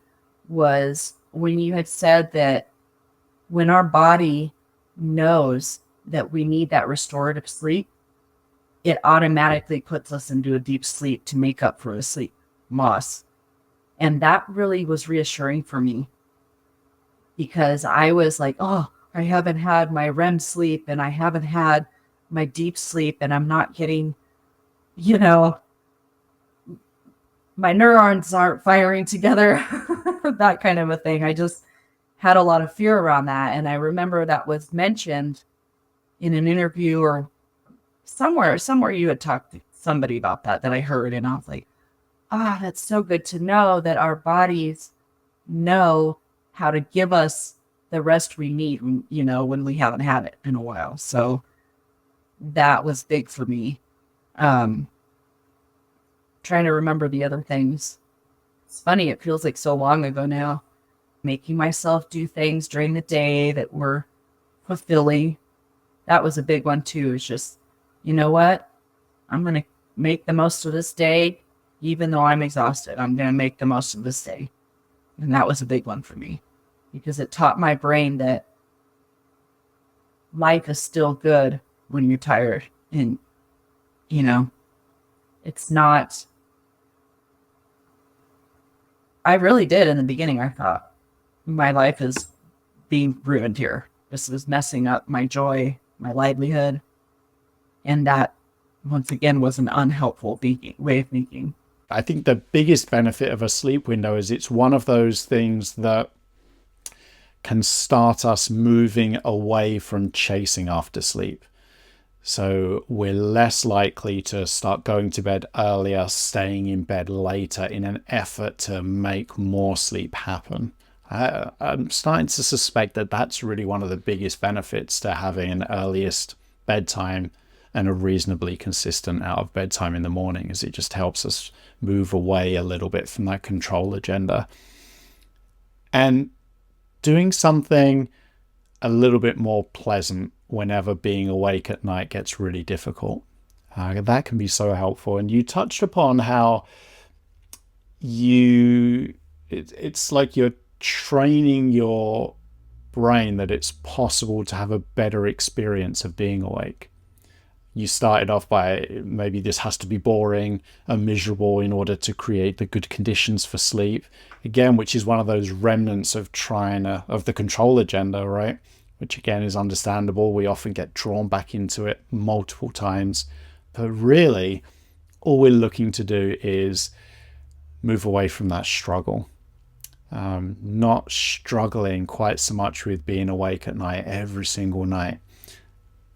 was when you had said that when our body knows that we need that restorative sleep, it automatically puts us into a deep sleep to make up for a sleep loss. And that really was reassuring for me, because I was like, oh, I haven't had my REM sleep and I haven't had my deep sleep, and I'm not getting, my neurons aren't firing together, that kind of a thing. I just had a lot of fear around that. And I remember that was mentioned in an interview or somewhere you had talked to somebody about that I heard. And I was like, that's so good to know that our bodies know how to give us the rest we need, when we haven't had it in a while. So that was big for me. Trying to remember the other things. It's funny, it feels like so long ago now. Making myself do things during the day that were fulfilling. That was a big one too. It's just, you know what? I'm going to make the most of this day, even though I'm exhausted. I'm going to make the most of this day. And that was a big one for me because it taught my brain that life is still good when you're tired. And, you know, it's not, I really did in the beginning. I thought my life is being ruined here. This is messing up my joy, my livelihood. And that, once again, was an unhelpful way of thinking. I think the biggest benefit of a sleep window is it's one of those things that can start us moving away from chasing after sleep. So we're less likely to start going to bed earlier, staying in bed later in an effort to make more sleep happen. I'm starting to suspect that that's really one of the biggest benefits to having an earliest bedtime and a reasonably consistent out of bedtime in the morning, is it just helps us move away a little bit from that control agenda. And doing something a little bit more pleasant whenever being awake at night gets really difficult. That can be so helpful. And you touched upon how it's like you're training your brain that it's possible to have a better experience of being awake. You started off by maybe this has to be boring and miserable in order to create the good conditions for sleep. Again, which is one of those remnants of of the control agenda, right? Which again is understandable. We often get drawn back into it multiple times. But really, all we're looking to do is move away from that struggle. Not struggling quite so much with being awake at night every single night.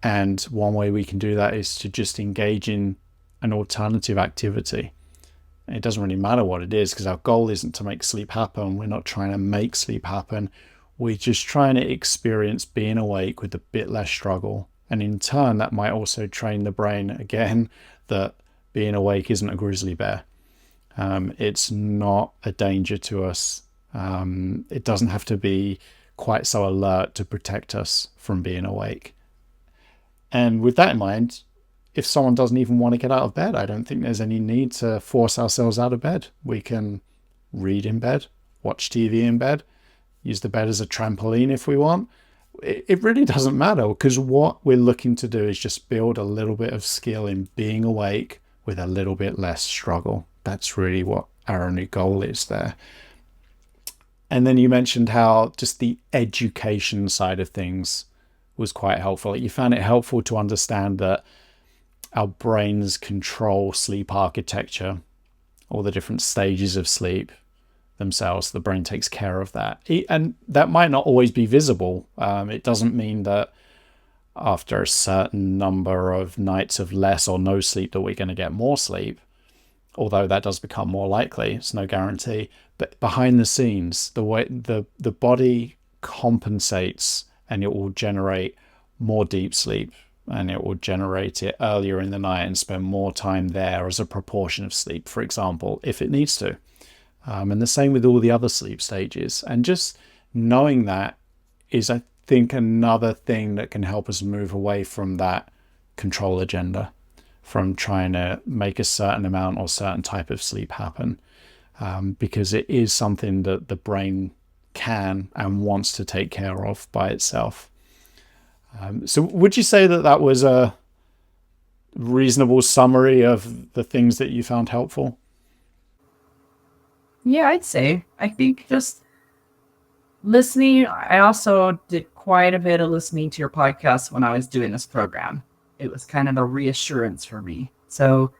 And one way we can do that is to just engage in an alternative activity. It doesn't really matter what it is, because our goal isn't to make sleep happen. We're not trying to make sleep happen. We're just trying to experience being awake with a bit less struggle. And in turn, that might also train the brain again that being awake isn't a grizzly bear. It's not a danger to us. It doesn't have to be quite so alert to protect us from being awake. And with that in mind, if someone doesn't even want to get out of bed, I don't think there's any need to force ourselves out of bed. We can read in bed, watch TV in bed, use the bed as a trampoline if we want. It really doesn't matter, because what we're looking to do is just build a little bit of skill in being awake with a little bit less struggle. That's really what our only goal is there. And then you mentioned how just the education side of things was quite helpful. You found it helpful to understand that our brains control sleep architecture, all the different stages of sleep themselves. The brain takes care of that. And that might not always be visible. It doesn't mean that after a certain number of nights of less or no sleep that we're going to get more sleep, although that does become more likely. It's no guarantee. But behind the scenes, the way the body compensates, and it will generate more deep sleep, and it will generate it earlier in the night and spend more time there as a proportion of sleep, for example, if it needs to. And the same with all the other sleep stages. And just knowing that is, I think, another thing that can help us move away from that control agenda, from trying to make a certain amount or certain type of sleep happen, because it is something that the brain can and wants to take care of by itself. So would you say that that was a reasonable summary of the things that you found helpful? Yeah, I'd say. I think just listening, I also did quite a bit of listening to your podcast when I was doing this program. It was kind of a reassurance for me. So,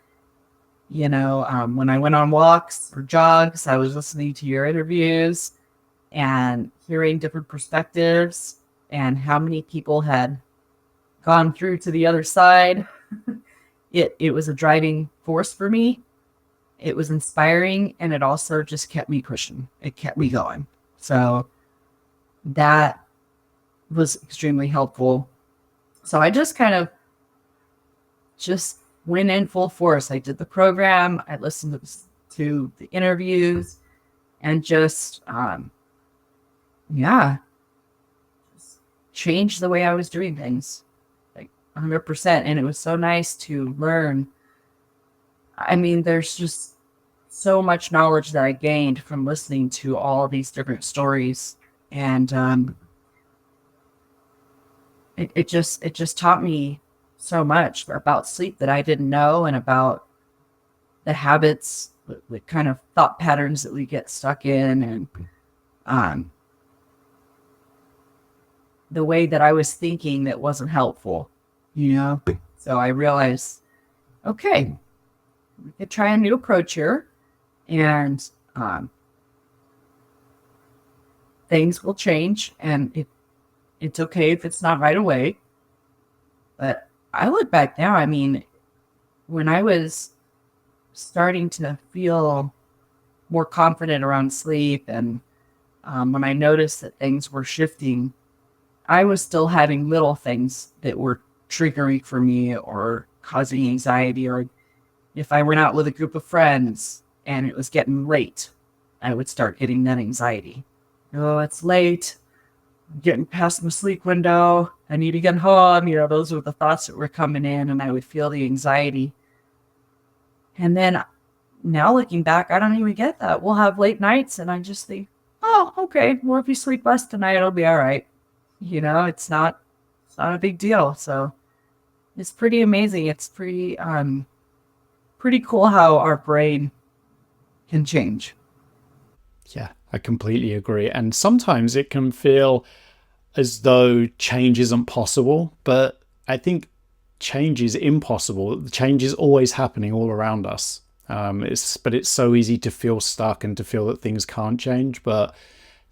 when I went on walks or jogs, I was listening to your interviews and hearing different perspectives and how many people had gone through to the other side. It was a driving force for me. It was inspiring, and it also just kept me pushing. It kept me going. So that was extremely helpful. So I just kind of just went in full force. I did the program. I listened to the interviews, and just, just changed the way I was doing things, like 100%. And it was so nice to learn. I mean, there's just so much knowledge that I gained from listening to all these different stories. And it just taught me so much about sleep that I didn't know, and about the habits, the kind of thought patterns that we get stuck in, and um, the way that I was thinking that wasn't helpful, you know? So I realized, okay, we could try a new approach here, and things will change, and it's okay if it's not right away. But I look back now, I mean, when I was starting to feel more confident around sleep, and when I noticed that things were shifting, I was still having little things that were triggering for me or causing anxiety. Or if I went out with a group of friends and it was getting late, I would start getting that anxiety. Oh, it's late. I'm getting past my sleep window. I need to get home. You know, those were the thoughts that were coming in, and I would feel the anxiety. And then now looking back, I don't even get that. We'll have late nights, and I just think, oh, okay, well, if you sleep less tonight, it'll be all right. You know, it's not a big deal. So it's pretty amazing. It's pretty cool how our brain can change. Yeah, I completely agree. And sometimes it can feel as though change isn't possible, but I think change is impossible. Change is always happening all around us. But it's so easy to feel stuck and to feel that things can't change, but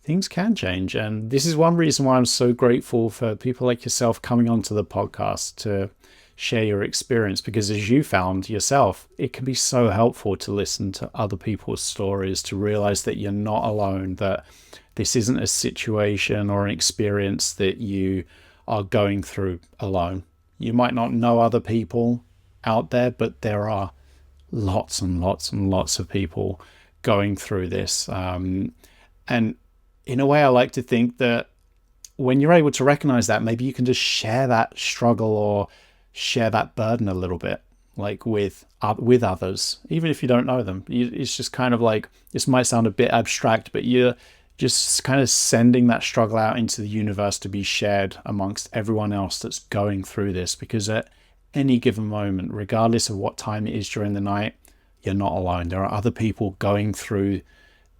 things can change. And this is one reason why I'm so grateful for people like yourself coming onto the podcast to share your experience, because as you found yourself, it can be so helpful to listen to other people's stories, to realize that you're not alone, that this isn't a situation or an experience that you are going through alone. You might not know other people out there, but there are lots and lots and lots of people going through this. And in a way, I like to think that when you're able to recognize that, maybe you can just share that struggle or share that burden a little bit, like with others, even if you don't know them. It's just kind of like, this might sound a bit abstract, but you're just kind of sending that struggle out into the universe to be shared amongst everyone else that's going through this, because at any given moment, regardless of what time it is during the night, you're not alone. There are other people going through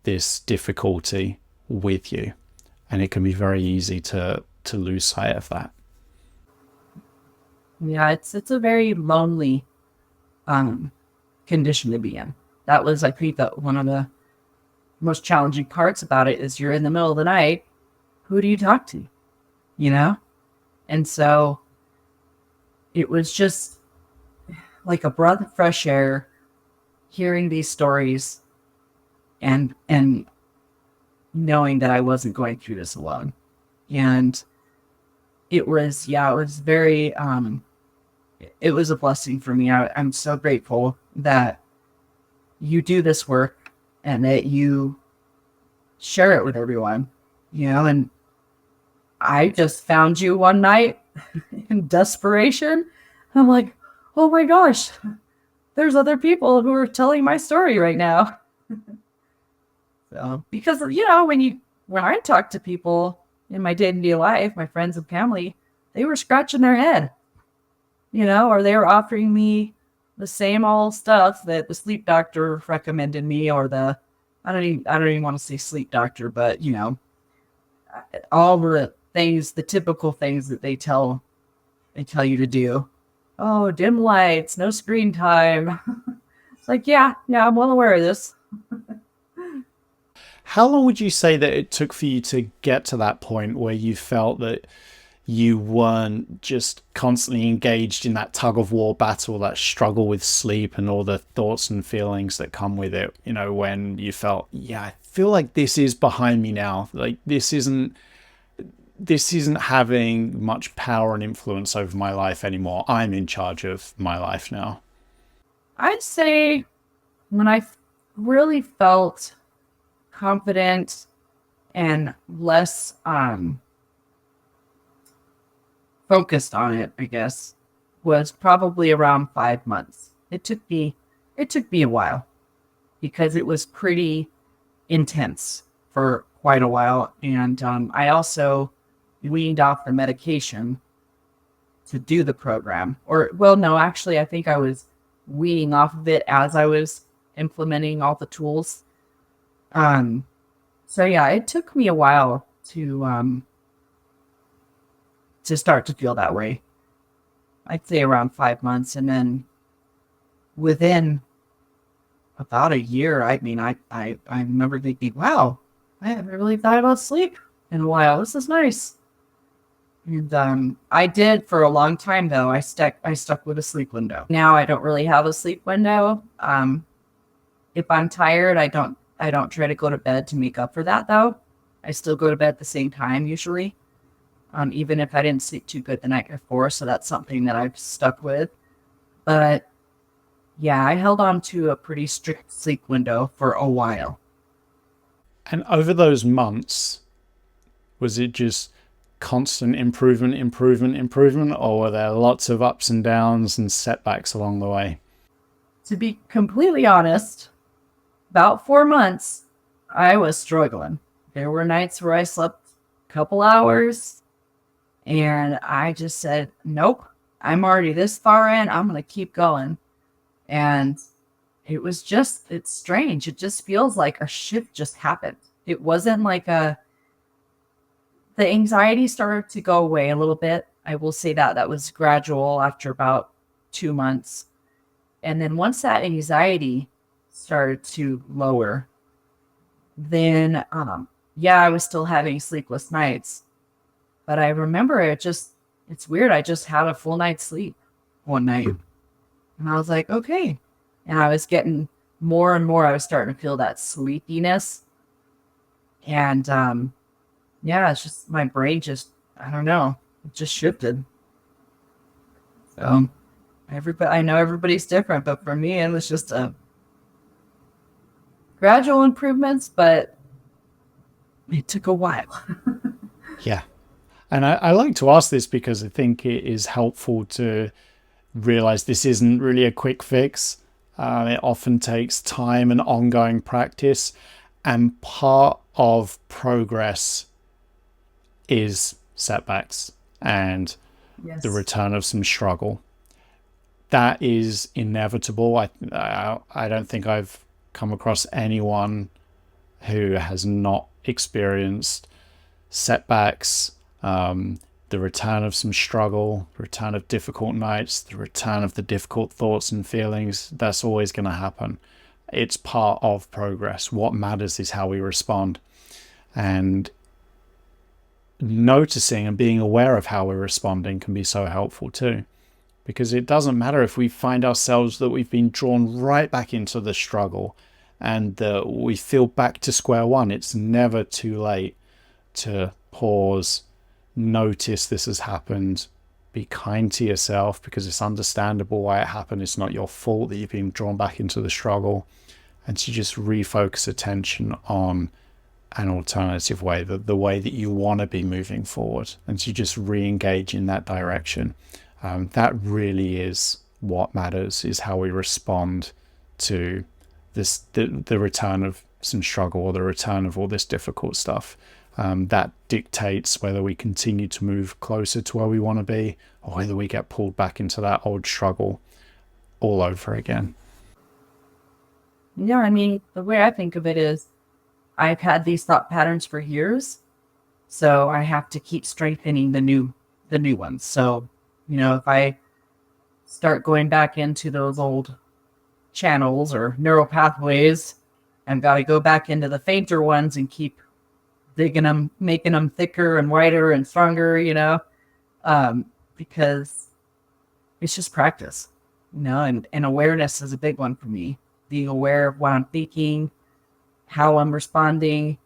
this difficulty with you, and it can be very easy to lose sight of that. Yeah, it's a very lonely condition to be in. That was, I think, that one of the most challenging parts about it is you're in the middle of the night. Who do you talk to? You know? And so it was just like a breath of fresh air hearing these stories, and knowing that I wasn't going through this alone. And it was very, it was a blessing for me. I'm so grateful that you do this work and that you share it with everyone, you know. And I just found you one night in desperation. I'm like, oh my gosh, there's other people who are telling my story right now. So, because, you know, when I talk to people in my day-to-day life, my friends and family, they were scratching their head, you know, or they were offering me the same old stuff that the sleep doctor recommended me, or I don't even want to say sleep doctor, but, you know, all the things, the typical things that they tell you to do. Oh, dim lights, no screen time. It's like, yeah, I'm well aware of this. How long would you say that it took for you to get to that point where you felt that you weren't just constantly engaged in that tug of war battle, that struggle with sleep and all the thoughts and feelings that come with it? You know, when you felt, yeah, I feel like this is behind me now. Like this isn't having much power and influence over my life anymore. I'm in charge of my life now. I'd say when I really felt confident and less focused on it, I guess, was probably around 5 months. It took me a while, because it was pretty intense for quite a while. And I also weaned off the medication to do the program. Or, well, no, actually, I think I was weaning off of it as I was implementing all the tools. So yeah, it took me a while to start to feel that way. I'd say around 5 months, and then within about a year, I mean, I remember thinking, wow, I haven't really thought about sleep in a while. This is nice. And I did for a long time though. I stuck with a sleep window. Now I don't really have a sleep window. If I'm tired, I don't try to go to bed to make up for that though. I still go to bed at the same time usually. Even if I didn't sleep too good the night before. So that's something that I've stuck with. But yeah, I held on to a pretty strict sleep window for a while. And over those months, was it just constant improvement, or were there lots of ups and downs and setbacks along the way? To be completely honest, about 4 months, I was struggling. There were nights where I slept a couple hours, and I just said, nope, I'm already this far in. I'm going to keep going. And it's strange. It just feels like a shift just happened. It wasn't like the anxiety started to go away a little bit. I will say that was gradual after about 2 months. And then once that anxiety started to lower, then, I was still having sleepless nights. But I remember it's weird. I just had a full night's sleep one night. And I was like, okay. And I was getting more and more, I was starting to feel that sleepiness. And it's just my brain I don't know, it just shifted. So I know everybody's different, but for me, it was just a gradual improvements, but it took a while. Yeah. And I like to ask this because I think it is helpful to realize this isn't really a quick fix. It often takes time and ongoing practice. And part of progress is setbacks and the return of some struggle. That is inevitable. I don't think I've come across anyone who has not experienced setbacks, the return of some struggle, the return of difficult nights, the return of the difficult thoughts and feelings. That's always going to happen. It's part of progress. What matters is how we respond. And noticing and being aware of how we're responding can be so helpful too. Because it doesn't matter if we find ourselves that we've been drawn right back into the struggle and we feel back to square one. It's never too late to pause, notice this has happened, be kind to yourself because it's understandable why it happened. It's not your fault that you've been drawn back into the struggle, and to just refocus attention on an alternative way, the way that you want to be moving forward, and to just re-engage in that direction. That really is what matters, is how we respond to this, the return of some struggle or the return of all this difficult stuff. That dictates whether we continue to move closer to where we want to be or whether we get pulled back into that old struggle all over again. Yeah, I mean, the way I think of it is I've had these thought patterns for years, so I have to keep strengthening the new ones. So, if I start going back into those old channels or neural pathways, I've got to go back into the fainter ones and keep digging them, making them thicker and wider and stronger, because it's just practice, and awareness is a big one for me. Being aware of what I'm thinking, how I'm responding.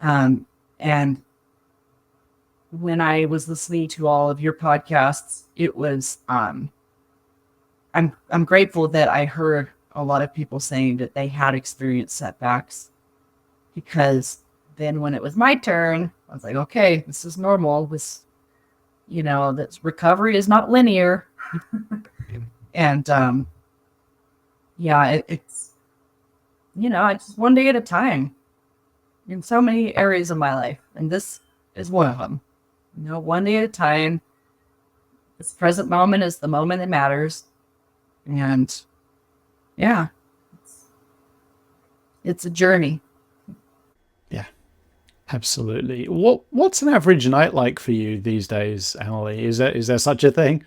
And when I was listening to all of your podcasts, it was, I'm grateful that I heard a lot of people saying that they had experienced setbacks, because then when it was my turn, I was like, okay, this is normal. This, that recovery is not linear. And, it's just one day at a time in so many areas of my life. And this is one of them. One day at a time. This present moment is the moment that matters. And yeah, it's a journey. Yeah, absolutely. What's an average night like for you these days, Emily? Is there such a thing?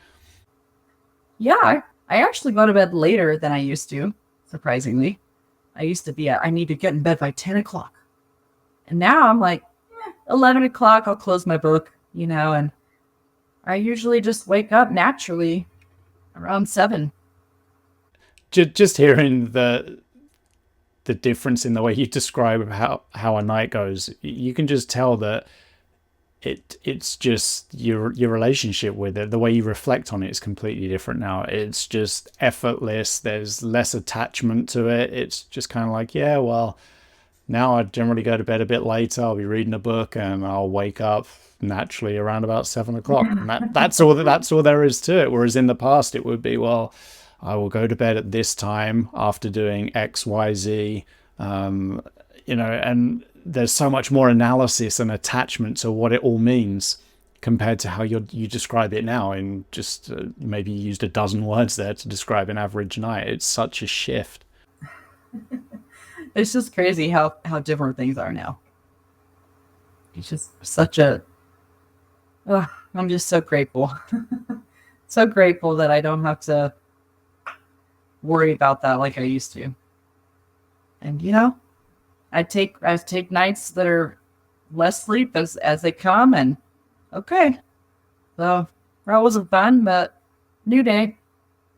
Yeah, I actually go to bed later than I used to, surprisingly. I used to be I need to get in bed by 10 o'clock. And now I'm like, 11 o'clock, I'll close my book, and I usually just wake up naturally around 7. Just hearing the difference in the way you describe how a night goes, you can just tell that it's just your relationship with it, the way you reflect on it is completely different now. It's just effortless. There's less attachment to it. It's just kind of like, yeah, well, now I generally go to bed a bit later. I'll be reading a book and I'll wake up naturally around about 7 o'clock. And that's all there is to it. Whereas in the past it would be, well, I will go to bed at this time after doing X, Y, Z, and there's so much more analysis and attachment to what it all means compared to how you describe it now. And just maybe you used a dozen words there to describe an average night. It's such a shift. It's just crazy how different things are now. It's just such a... I'm just so grateful. So grateful that I don't have to worry about that like I used to. And I take nights that are less sleep as they come, and okay. So that wasn't fun, but new day.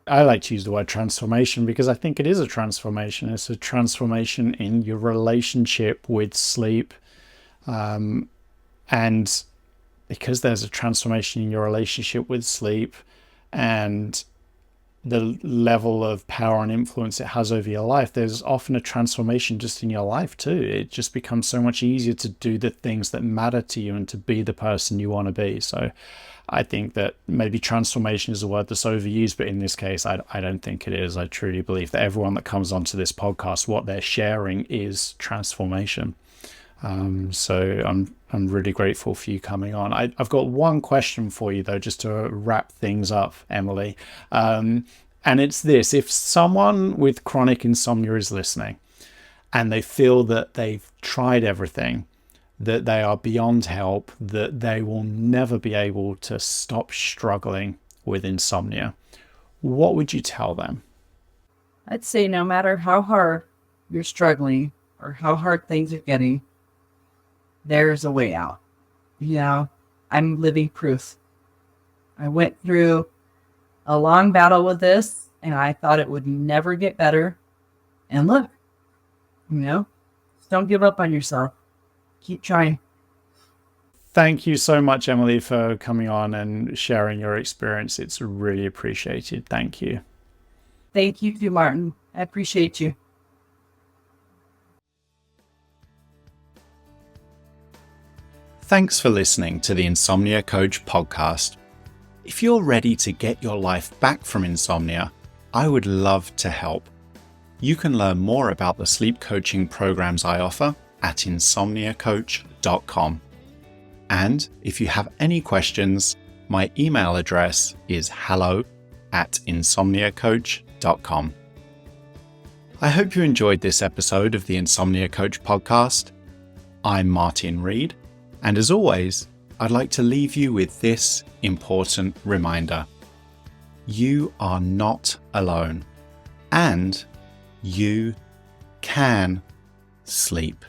I like to use the word transformation because I think it is a transformation. It's a transformation in your relationship with sleep. And because there's a transformation in your relationship with sleep and the level of power and influence it has over your life, there's often a transformation just in your life too. It just becomes so much easier to do the things that matter to you and to be the person you want to be. So I think that maybe transformation is a word that's overused, but in this case, I don't think it is. I truly believe that everyone that comes onto this podcast, what they're sharing is transformation. So I'm really grateful for you coming on. I've got one question for you though, just to wrap things up, Emily. And it's this: if someone with chronic insomnia is listening and they feel that they've tried everything, that they are beyond help, that they will never be able to stop struggling with insomnia, what would you tell them? I'd say no matter how hard you're struggling or how hard things are getting, there's a way out. I'm living proof. I went through a long battle with this and I thought it would never get better. And look, just don't give up on yourself. Keep trying. Thank you so much, Emily, for coming on and sharing your experience. It's really appreciated. Thank you. Thank you too, Martin. I appreciate you. Thanks for listening to the Insomnia Coach podcast. If you're ready to get your life back from insomnia, I would love to help. You can learn more about the sleep coaching programs I offer at insomniacoach.com. And if you have any questions, my email address is hello@insomniacoach.com. I hope you enjoyed this episode of the Insomnia Coach podcast. I'm Martin Reed. And as always, I'd like to leave you with this important reminder. You are not alone, and you can sleep.